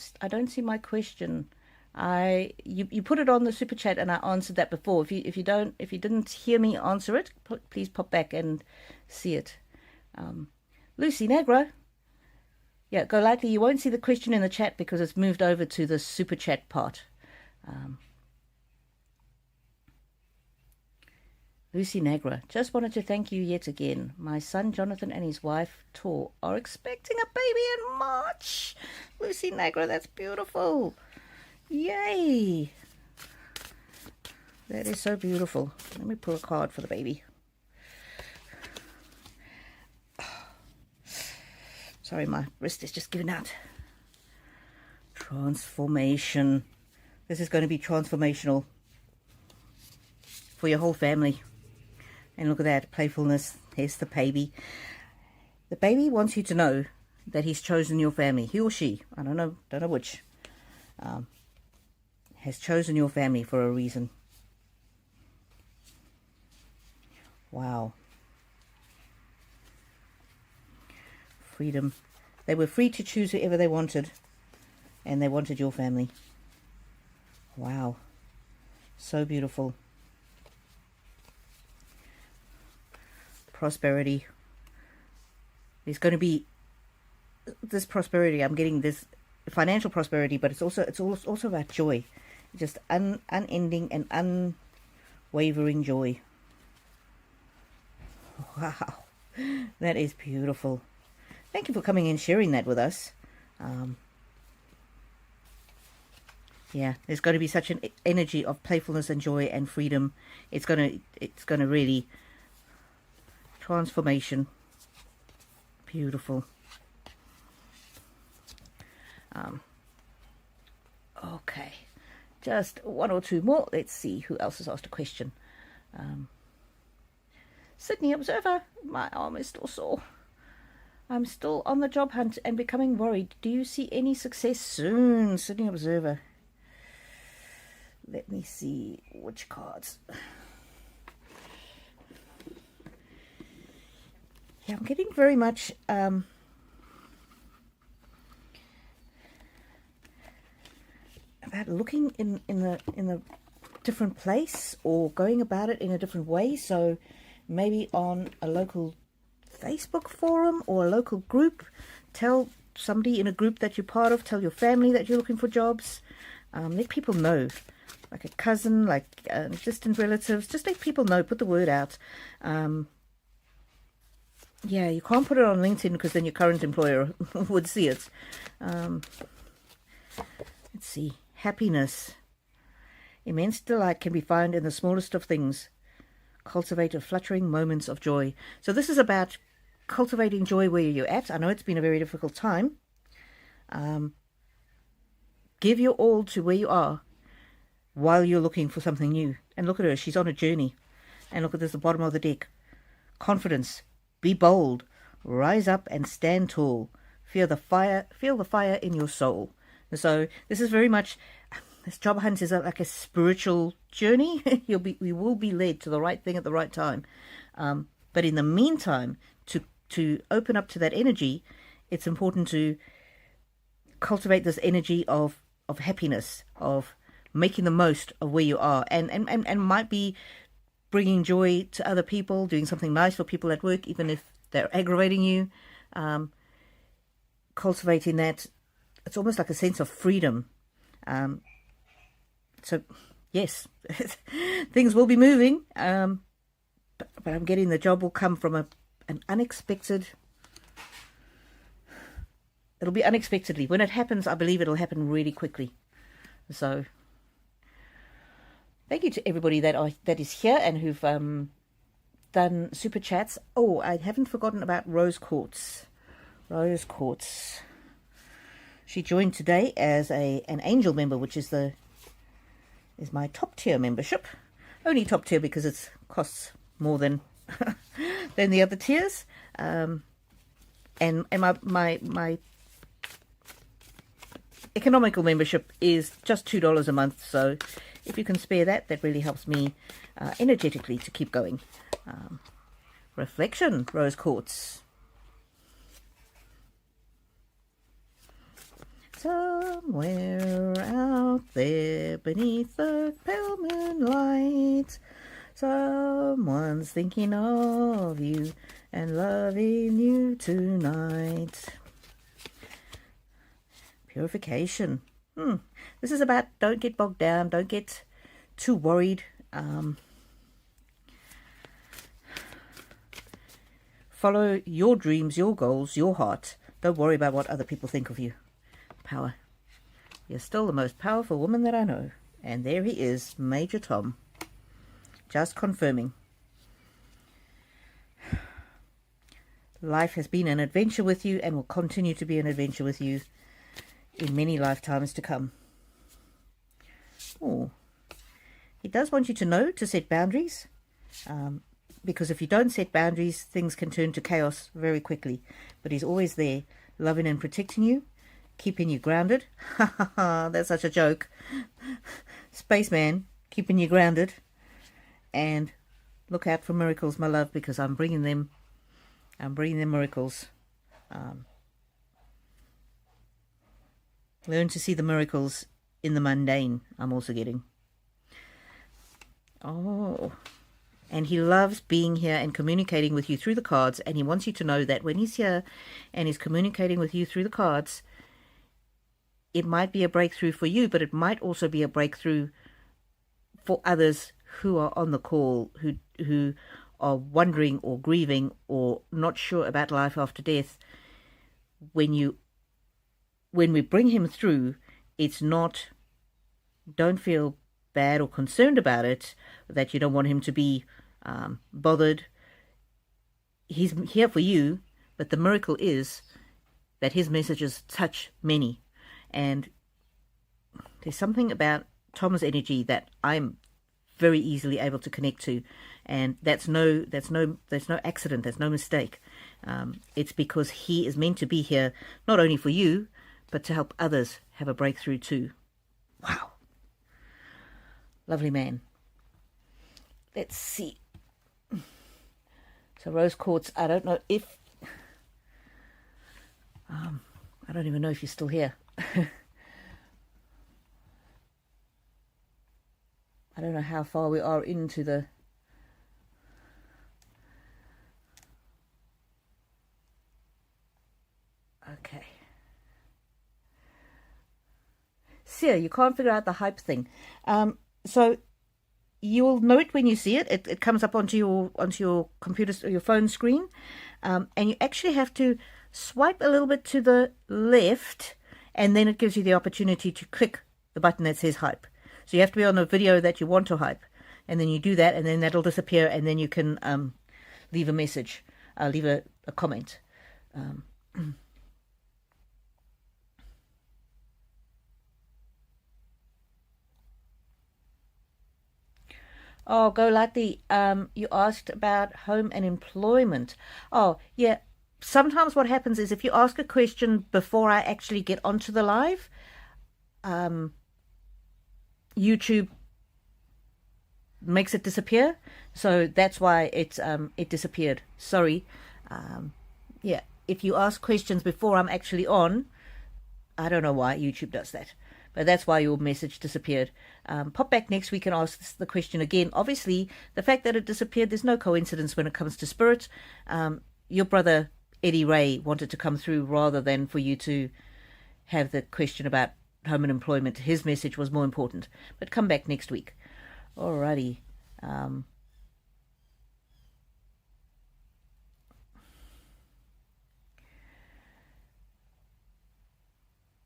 see my question. You put it on the super chat, and I answered that before. If you didn't hear me answer it, please pop back and see it. Lucy Negra, yeah, Go Lightly, you won't see the question in the chat because it's moved over to the super chat part. Lucy Negra, just wanted to thank you yet again. My son Jonathan and his wife Tor are expecting a baby in March. Lucy Negra, that's beautiful. Yay. That is so beautiful. Let me pull a card for the baby. Sorry, my wrist is just giving out. Transformation. This is going to be transformational for your whole family. And look at that, playfulness. Here's the baby. The baby wants you to know that he's chosen your family. He or she, I don't know which, has chosen your family for a reason. Wow. Freedom. They were free to choose whoever they wanted, and they wanted your family. Wow. So beautiful. Prosperity. There's going to be this prosperity. I'm getting this financial prosperity, but it's also about joy, just unending and unwavering joy. Wow, that is beautiful. Thank you for coming and sharing that with us. Yeah, there's going to be such an energy of playfulness and joy and freedom. It's going to really transformation. Beautiful. Okay, just one or two more. Let's see who else has asked a question. Sydney Observer, my arm is still sore. I'm still on the job hunt and becoming worried. Do you see any success soon? Sydney Observer. Let me see which cards. Yeah, I'm getting very much about looking in the different place, or going about it in a different way. So maybe on a local Facebook forum or a local group, tell somebody in a group that you're part of, tell your family that you're looking for jobs. Let people know, like a cousin, like distant relatives. Just let people know, put the word out. Yeah, you can't put it on LinkedIn because then your current employer would see it. Let's see. Happiness. Immense delight can be found in the smallest of things. Cultivate fluttering moments of joy. So this is about cultivating joy where you're at. I know it's been a very difficult time. Give your all to where you are while you're looking for something new. And look at her. She's on a journey. And look at this, the bottom of the deck. Confidence. Be bold, rise up and stand tall. Feel the fire in your soul. So this is very much, this job hunt is like a spiritual journey. We will be led to the right thing at the right time. But in the meantime, to open up to that energy, it's important to cultivate this energy of happiness, of making the most of where you are, and might be bringing joy to other people, doing something nice for people at work, even if they're aggravating you. Cultivating that, it's almost like a sense of freedom. So, yes, things will be moving, but I'm getting the job will come from an unexpected. It'll be unexpectedly. When it happens, I believe it'll happen really quickly. So, thank you to everybody that is here and who've done super chats. Oh, I haven't forgotten about Rose Quartz. Rose Quartz. She joined today as an angel member, which is my top tier membership. Only top tier because it costs more than than the other tiers. And my economical membership is just $2 a month, so if you can spare that, that really helps me energetically to keep going. Reflection, Rose Quartz. Somewhere out there beneath the pale moonlight, someone's thinking of you and loving you tonight. Purification. This is about don't get bogged down, don't get too worried. Follow your dreams, your goals, your heart. Don't worry about what other people think of you. Power. You're still the most powerful woman that I know. And there he is, Major Tom. Just confirming. Life has been an adventure with you and will continue to be an adventure with you in many lifetimes to come. Oh, he does want you to know to set boundaries, because if you don't set boundaries, things can turn to chaos very quickly. But he's always there, loving and protecting you, keeping you grounded. Ha ha ha, that's such a joke. Spaceman, keeping you grounded. And look out for miracles, my love, because I'm bringing them miracles. Learn to see the miracles in the mundane, I'm also getting. Oh, and he loves being here and communicating with you through the cards, and he wants you to know that when he's here and he's communicating with you through the cards, it might be a breakthrough for you, but it might also be a breakthrough for others who are on the call, who are wondering or grieving or not sure about life after death. When we bring him through, it's not, don't feel bad or concerned about it, that you don't want him to be bothered. He's here for you, but the miracle is that his messages touch many. And there's something about Tom's energy that I'm very easily able to connect to, and that's no accident, there's no mistake. It's because he is meant to be here not only for you, but to help others have a breakthrough too. Wow. Lovely man. Let's see. So Rose Quartz, I don't know if... I don't even know if you're still here. I don't know how far we are into the... Okay. Seer, you can't figure out the hype thing. So you'll know it when you see it. It comes up onto your computer or your phone screen, and you actually have to swipe a little bit to the left, and then it gives you the opportunity to click the button that says hype. So you have to be on a video that you want to hype, and then you do that, and then that'll disappear, and then you can leave a message, leave a comment. Oh, Go Lucky, you asked about home and employment. Oh, yeah. Sometimes what happens is if you ask a question before I actually get onto the live, YouTube makes it disappear. So that's why it disappeared. Sorry. Yeah, if you ask questions before I'm actually on, I don't know why YouTube does that, but that's why your message disappeared. Pop back next week and ask the question again. Obviously, the fact that it disappeared, there's no coincidence when it comes to spirit. Your brother Eddie Ray wanted to come through rather than for you to have the question about home and employment. His message was more important. But come back next week. Alrighty.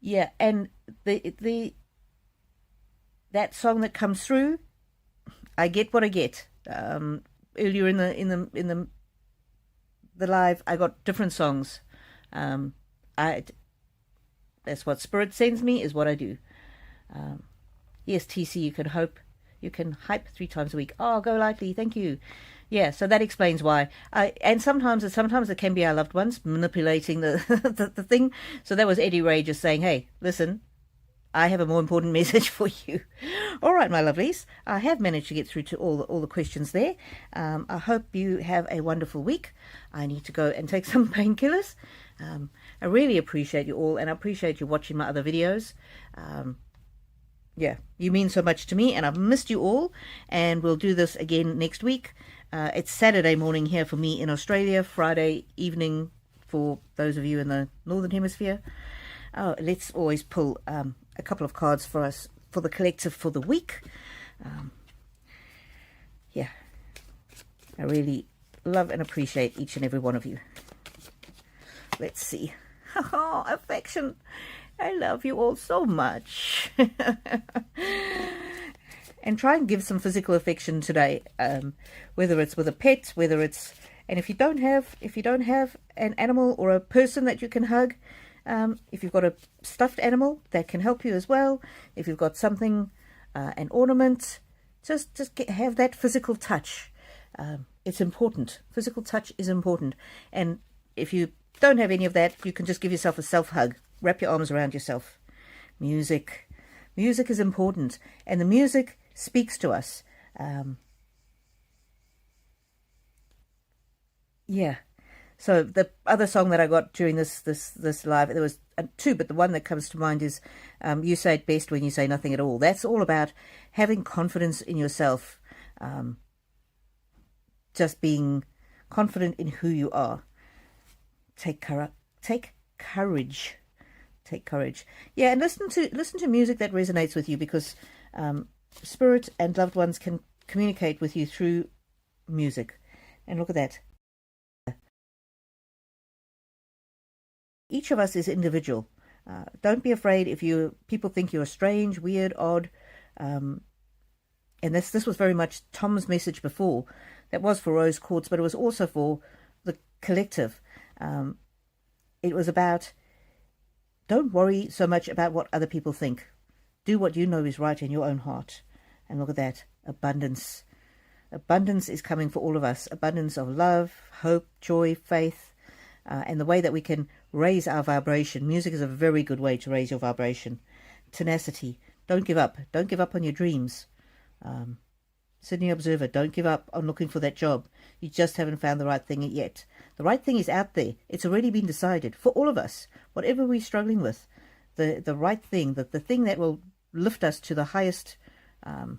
Yeah, and that song that comes through, I get what I get. Earlier in the live, I got different songs. I That's what spirit sends me, is what I do. Yes, TC, you can hype 3 times a week. Oh, go lightly, thank you. Yeah, so that explains why. And sometimes it can be our loved ones manipulating the the thing. So that was Eddie Ray just saying, hey, listen, I have a more important message for you. All right, my lovelies. I have managed to get through to all the questions there. I hope you have a wonderful week. I need to go and take some painkillers. I really appreciate you all, and I appreciate you watching my other videos. Yeah, you mean so much to me, and I've missed you all, and we'll do this again next week. It's Saturday morning here for me in Australia, Friday evening for those of you in the Northern Hemisphere. Oh, let's always pull a couple of cards for us, for the collective for the week. Yeah, I really love and appreciate each and every one of you. Let's see. Oh, affection. I love you all so much. And try and give some physical affection today, whether it's with a pet, whether it's, and if you don't have an animal or a person that you can hug, if you've got a stuffed animal, that can help you as well. If you've got something, an ornament, just have that physical touch. It's important. Physical touch is important. And if you don't have any of that, you can just give yourself a self-hug. Wrap your arms around yourself. Music. Music is important. And the music speaks to us. Yeah. So the other song that I got during this live, there was 2, but the one that comes to mind is You Say It Best When You Say Nothing at All. That's all about having confidence in yourself. Just being confident in who you are. Take courage. Take courage. Yeah, and listen to music that resonates with you, because spirit and loved ones can communicate with you through music. And look at that. Each of us is individual. Don't be afraid if people think you're strange, weird, odd. And this was very much Tom's message before. That was for Rose Quartz, but it was also for the collective. It was about, don't worry so much about what other people think. Do what you know is right in your own heart. And look at that. Abundance. Abundance is coming for all of us. Abundance of love, hope, joy, faith, and the way that we can raise our vibration. Music is a very good way to raise your vibration. Tenacity. Don't give up. Don't give up on your dreams. Sydney Observer, don't give up on looking for that job. You just haven't found the right thing yet. The right thing is out there. It's already been decided for all of us. Whatever we're struggling with, the right thing, the thing that will lift us to the highest the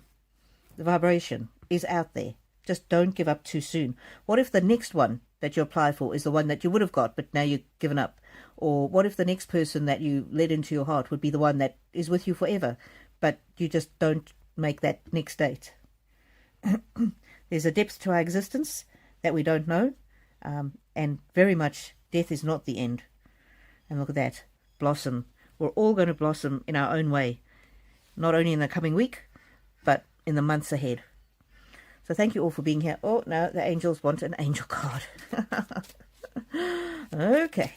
vibration is out there. Just don't give up too soon. What if the next one that you apply for is the one that you would have got, but now you've given up? Or what if the next person that you let into your heart would be the one that is with you forever, but you just don't make that next date? There's a depth to our existence that we don't know, and very much death is not the end. And look at that. Blossom. We're all going to blossom in our own way, not only in the coming week, but in the months ahead. So thank you all for being here. Oh, no, the angels want an angel card. Okay.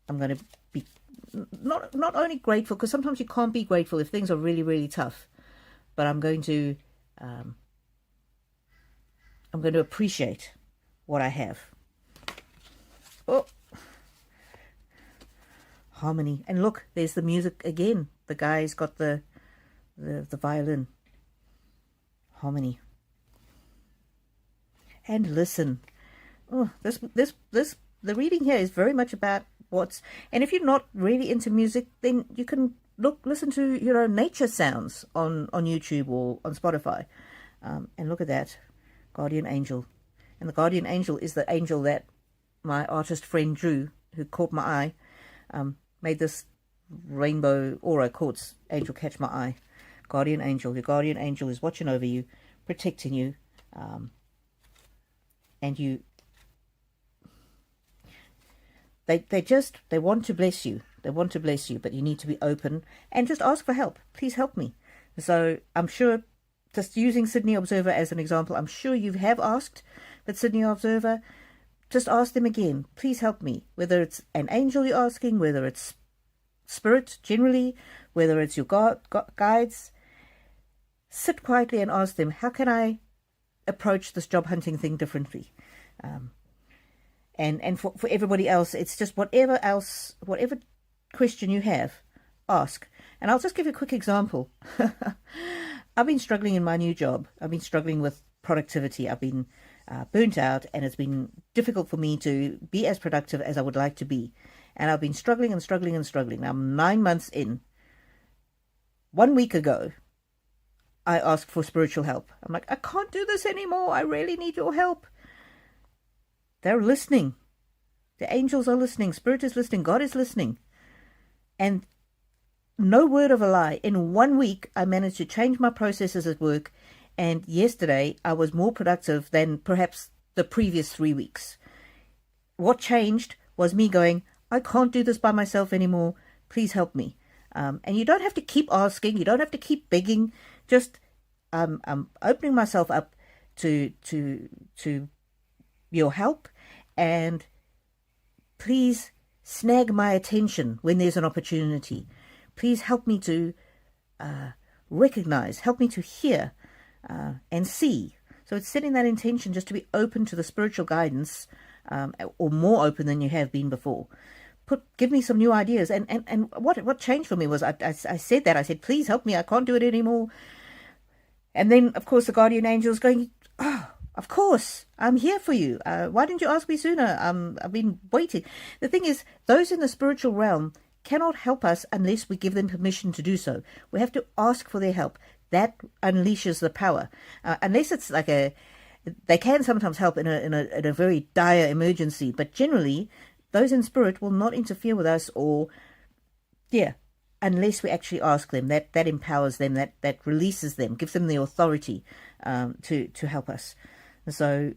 I'm going to be not only grateful, because sometimes you can't be grateful if things are really, really tough, but I'm going to appreciate what I have. Oh, harmony. And look, there's the music again. The guy's got the the violin harmony. And listen. Oh, the reading here is very much about what's, and if you're not really into music, then you can listen to, you know, nature sounds on YouTube or on Spotify. And look at that, guardian angel. And the guardian angel is the angel that my artist friend drew, who caught my eye, made this rainbow aura quartz angel catch my eye. Guardian angel. Your guardian angel is watching over you, protecting you, and you. They want to bless you. They want to bless you, but you need to be open and just ask for help. Please help me. So I'm sure, just using Sydney Observer as an example, I'm sure you have asked, but Sydney Observer, just ask them again. Please help me. Whether it's an angel you're asking, whether it's spirit generally, whether it's your guides, sit quietly and ask them, how can I approach this job hunting thing differently? And for everybody else, it's just whatever question you have, ask. And I'll just give you a quick example. I've been struggling in my new job. I've been struggling with productivity. I've been burnt out, and it's been difficult for me to be as productive as I would like to be. And I've been struggling and struggling and struggling. Now I'm 9 months in. 1 week ago, I asked for spiritual help. I'm like, I can't do this anymore. I really need your help. They're listening. The angels are listening. Spirit is listening. God is listening. And no word of a lie. In 1 week, I managed to change my processes at work. And yesterday, I was more productive than perhaps the previous 3 weeks. What changed was me going, I can't do this by myself anymore. Please help me. And you don't have to keep asking. You don't have to keep begging. Just I'm opening myself up to your help, and please snag my attention when there's an opportunity. Please help me to recognize, help me to hear and see. So it's setting that intention just to be open to the spiritual guidance, or more open than you have been before. Give me some new ideas. And what changed for me was I said that. I said, please help me. I can't do it anymore. And then, of course, the guardian angel is going, oh, of course, I'm here for you. Why didn't you ask me sooner? I've been waiting. The thing is, those in the spiritual realm cannot help us unless we give them permission to do so. We have to ask for their help. That unleashes the power. Unless it's like they can sometimes help in a very dire emergency, but generally, those in spirit will not interfere with us, or, unless we actually ask them. That empowers them, that releases them, gives them the authority to help us. So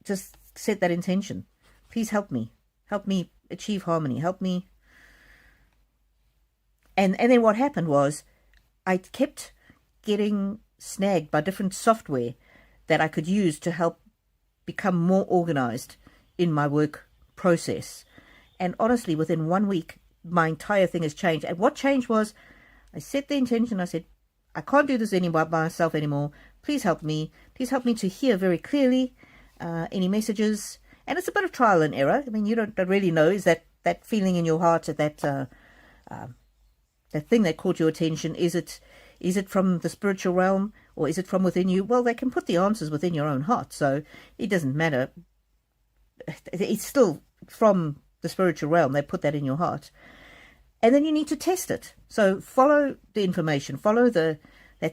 just set that intention. Please help me. Help me achieve harmony. Help me. And then what happened was I kept getting snagged by different software that I could use to help become more organized in my work process. And honestly, within 1 week, my entire thing has changed. And what changed was I set the intention. I said, I can't do this anymore by myself anymore. Please help me. Please help me to hear very clearly any messages. And it's a bit of trial and error. I mean, you don't really know. Is that feeling in your heart, that thing that caught your attention? Is it from the spiritual realm, or is it from within you? Well, they can put the answers within your own heart, so it doesn't matter. It's still from the spiritual realm. They put that in your heart. And then you need to test it. So follow the information, follow that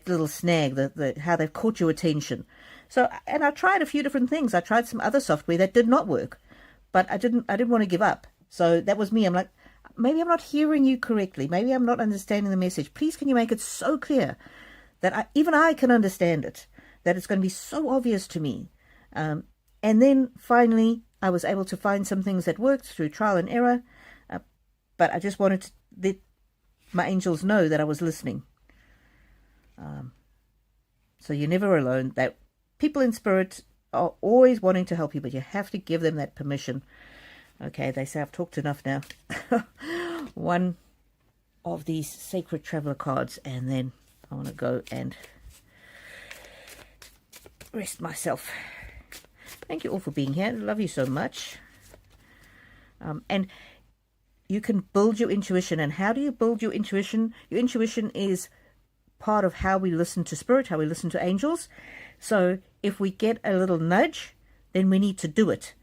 little snag, how they've caught your attention. So, and I tried a few different things. I tried some other software that did not work, but I didn't want to give up. So that was me. I'm like, maybe I'm not hearing you correctly. Maybe I'm not understanding the message. Please, can you make it so clear that even I can understand it, that it's going to be so obvious to me. And then finally, I was able to find some things that worked through trial and error. But I just wanted to let my angels know that I was listening. So you're never alone. That people in spirit are always wanting to help you, but you have to give them that permission. Okay, they say I've talked enough now. One of these sacred traveler cards, and then I want to go and rest myself. Thank you all for being here. I love you so much. And you can build your intuition. And how do you build your intuition? Your intuition is part of how we listen to spirit, how we listen to angels. So if we get a little nudge, then we need to do it.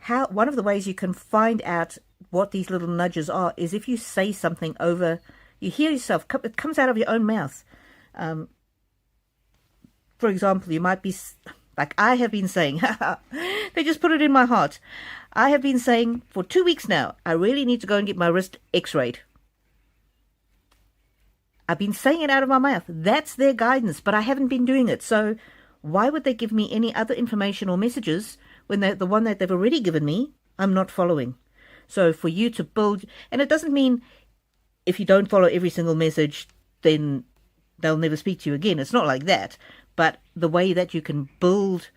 One of the ways you can find out what these little nudges are is if you say something over, you hear yourself, it comes out of your own mouth. For example, you might be, like I have been saying, they just put it in my heart. I have been saying for 2 weeks now, I really need to go and get my wrist x-rayed. I've been saying it out of my mouth. That's their guidance, but I haven't been doing it. So why would they give me any other information or messages when the one that they've already given me, I'm not following? So for you to build, and it doesn't mean if you don't follow every single message, then they'll never speak to you again. It's not like that. But the way that you can build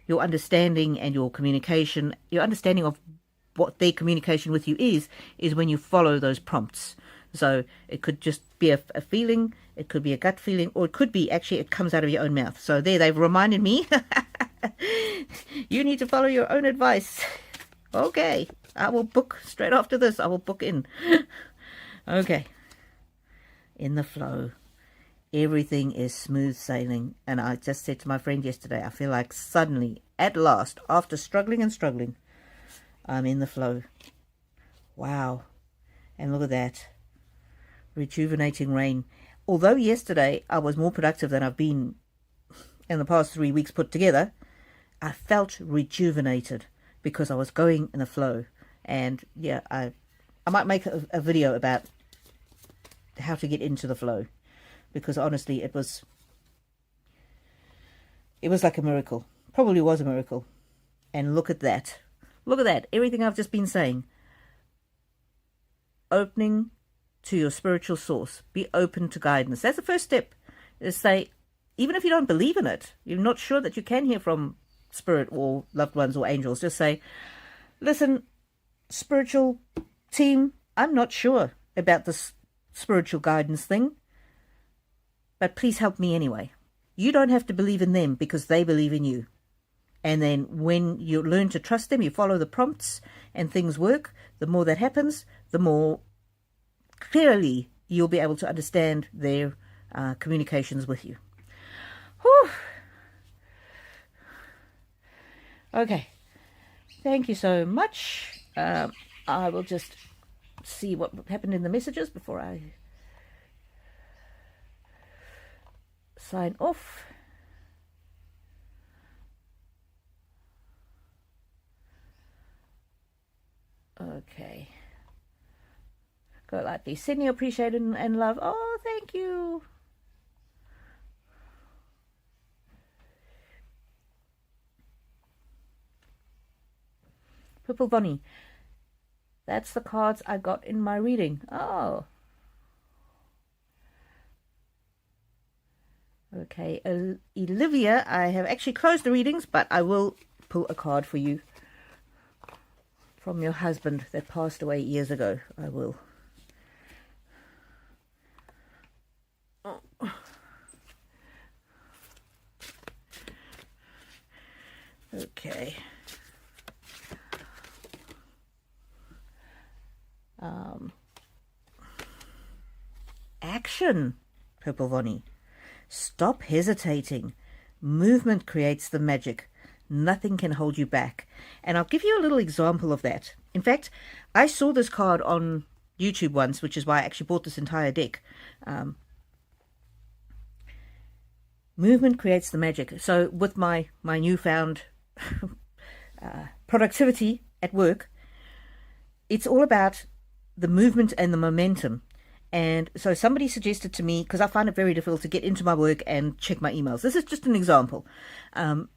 your understanding and your communication, your understanding of what their communication with you is when you follow those prompts. So it could just be a feeling, it could be a gut feeling, or it could be actually it comes out of your own mouth. So there, they've reminded me, you need to follow your own advice. Okay, I will book straight after this. I will book in. Okay, in the flow. Everything is smooth sailing. And I just said to my friend yesterday, I feel like suddenly, at last, after struggling and struggling, I'm in the flow. Wow. And look at that. Rejuvenating rain. Although yesterday I was more productive than I've been in the past 3 weeks put together, I felt rejuvenated because I was going in the flow. And yeah, I might make a video about how to get into the flow, because honestly it was like a miracle. Probably was a miracle. And look at that. Look at that. Everything I've just been saying. Opening to your spiritual source. Be open to guidance. That's the first step. Is say, even if you don't believe in it, you're not sure that you can hear from spirit or loved ones or angels, just say, listen, spiritual team, I'm not sure about this spiritual guidance thing, but please help me anyway. You don't have to believe in them because they believe in you. And then when you learn to trust them, you follow the prompts and things work, the more that happens, the more clearly you'll be able to understand their communications with you. Whew. Okay. Thank you so much. I will just see what happened in the messages before I sign off. Okay. Go lightly. Sydney, appreciated and love. Oh, thank you. Purple Bonnie. That's the cards I got in my reading. Oh. Okay. Olivia, I have actually closed the readings, but I will pull a card for you from your husband that passed away years ago. I will. Okay. Action, Purple Vonnie. Stop hesitating. Movement creates the magic. Nothing can hold you back. And I'll give you a little example of that. In fact, I saw this card on YouTube once, which is why I actually bought this entire deck. Movement creates the magic. So with my newfound productivity at work, it's all about the movement and the momentum. And so somebody suggested to me, because I find it very difficult to get into my work and check my emails. This is just an example. And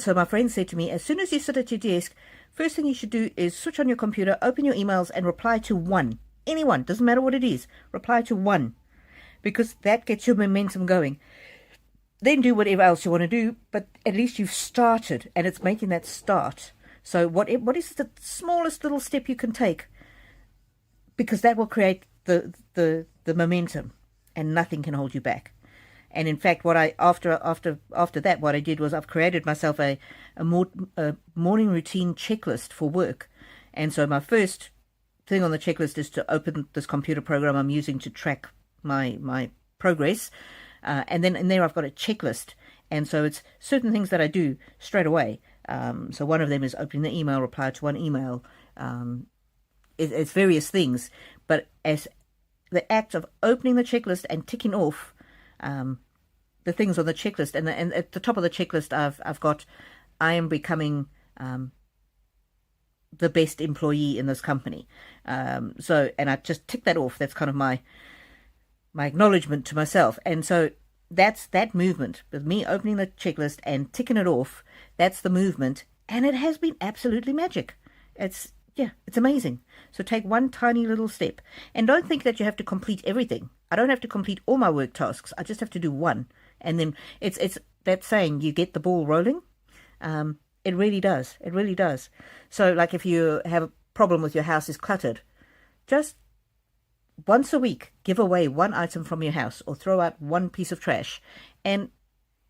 so my friend said to me, as soon as you sit at your desk, first thing you should do is switch on your computer, open your emails and reply to one. Anyone, doesn't matter what it is. Reply to one, because that gets your momentum going. Then do whatever else you want to do, but at least you've started, and it's making that start. So what is the smallest little step you can take? Because that will create the momentum, and nothing can hold you back. And in fact, what I after that, what I did was I've created myself a morning routine checklist for work. And so my first thing on the checklist is to open this computer program I'm using to track my progress. And then in there I've got a checklist. And so it's certain things that I do straight away. So one of them is opening the email, reply to one email. It's various things. But as the act of opening the checklist and ticking off the things on the checklist, and at the top of the checklist I've got, I am becoming the best employee in this company. So, and I just tick that off. That's kind of my acknowledgement to myself. And so that's that movement with me opening the checklist and ticking it off. That's the movement, and it has been absolutely magic. It's amazing. So take one tiny little step, and don't think that you have to complete everything. I don't have to complete all my work tasks. I just have to do one, and then it's that saying, you get the ball rolling. It really does. It really does. So like if you have a problem with your house is cluttered, just once a week, give away one item from your house or throw out one piece of trash, and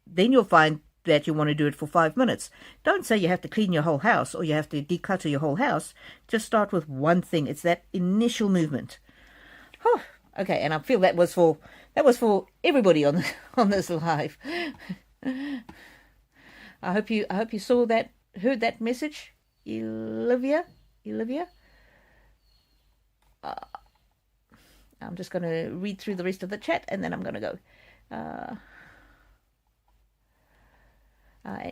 then you'll find that you want to do it for 5 minutes. Don't say you have to clean your whole house or you have to declutter your whole house. Just start with one thing. It's that initial movement. Oh, okay, and I feel that was for everybody on this live. I hope you saw that, heard that message, Olivia. I'm just going to read through the rest of the chat, and then I'm going to go.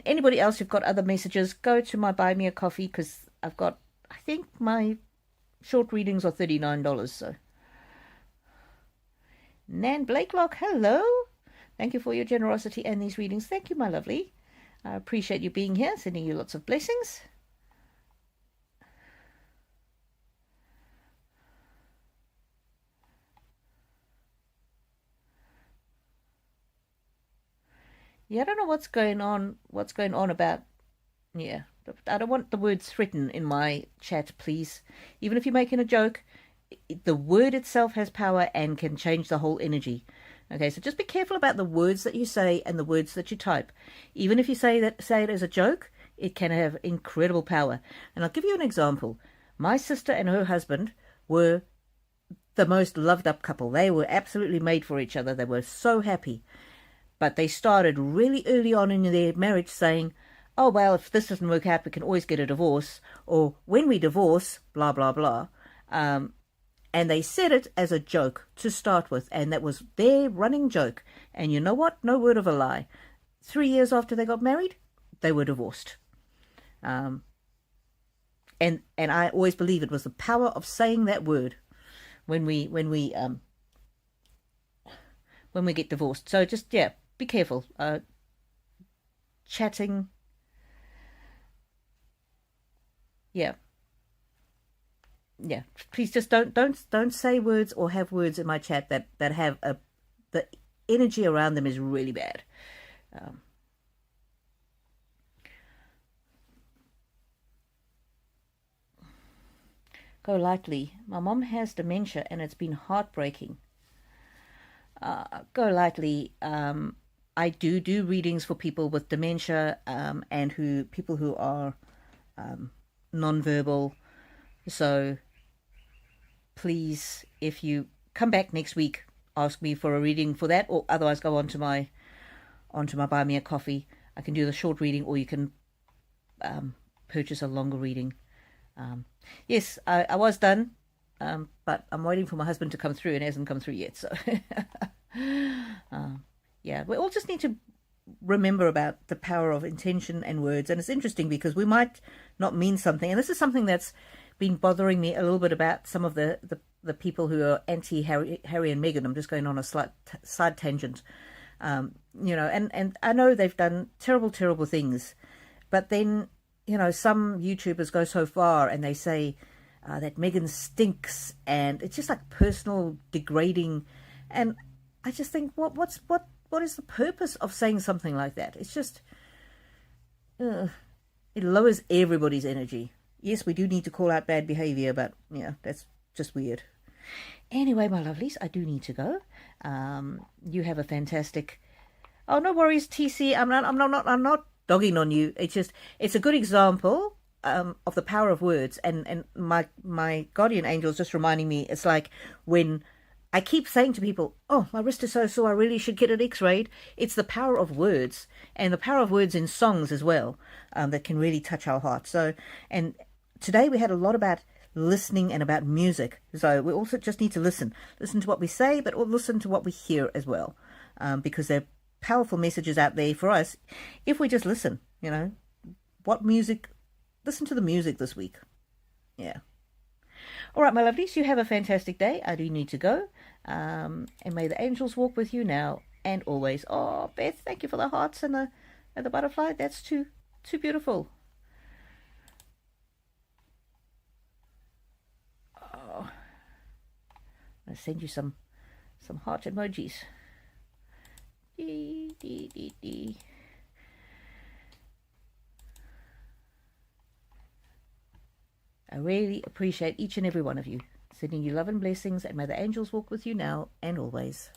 Anybody else who've got other messages, go to my Buy Me a Coffee, because I've got, I think my short readings are $39. So, Nan Blakelock, hello. Thank you for your generosity and these readings. Thank you, my lovely. I appreciate you being here, sending you lots of blessings. Yeah, I don't know what's going on about, yeah, I don't want the word threaten in my chat, please. Even if you're making a joke, the word itself has power and can change the whole energy. Okay, so just be careful about the words that you say and the words that you type. Even if you say it as a joke, it can have incredible power. And I'll give you an example. My sister and her husband were the most loved up couple. They were absolutely made for each other. They were so happy. But they started really early on in their marriage saying, oh, well, if this doesn't work out, we can always get a divorce. Or when we divorce, blah, blah, blah. And they said it as a joke to start with. And that was their running joke. And you know what? No word of a lie. 3 years after they got married, they were divorced. And I always believe it was the power of saying that word when we get divorced. So just, be careful. Chatting. Yeah. Please just don't say words or have words in my chat that have the energy around them is really bad. Go lightly. My mom has dementia and it's been heartbreaking. Go lightly. I do readings for people with dementia and people who are non-verbal. So please, if you come back next week, ask me for a reading for that, or otherwise go onto my Buy Me a Coffee. I can do the short reading, or you can purchase a longer reading. Yes, I was done, but I'm waiting for my husband to come through, and it hasn't come through yet. So we all just need to remember about the power of intention and words. And it's interesting because we might not mean something, and this is something that's been bothering me a little bit about some of the people who are anti-Harry and Meghan. I'm just going on a slight side tangent. And I know they've done terrible things, but then, some YouTubers go so far and they say that Meghan stinks, and it's just like personal degrading. And I just think, what is the purpose of saying something like that? It's just, it lowers everybody's energy. Yes, we do need to call out bad behavior, but that's just weird. Anyway, my lovelies, I do need to go. You have a fantastic. Oh, no worries, TC. I'm not dogging on you. It's a good example of the power of words. And my guardian angel is just reminding me. It's like when I keep saying to people, oh, my wrist is so sore, I really should get it x-rayed. It's the power of words, and the power of words in songs as well, that can really touch our hearts. So, and today we had a lot about listening and about music. So we also just need to listen to what we say, but listen to what we hear as well, because there are powerful messages out there for us if we just listen. You know, what music? Listen to the music this week. Yeah. All right, my lovelies, you have a fantastic day. I do need to go. And may the angels walk with you now and always. Oh, Beth, thank you for the hearts and the butterfly. That's too beautiful. Oh, I'll send you some heart emojis. Dee, dee, dee, dee. I really appreciate each and every one of you. Sending you love and blessings, and may the angels walk with you now and always.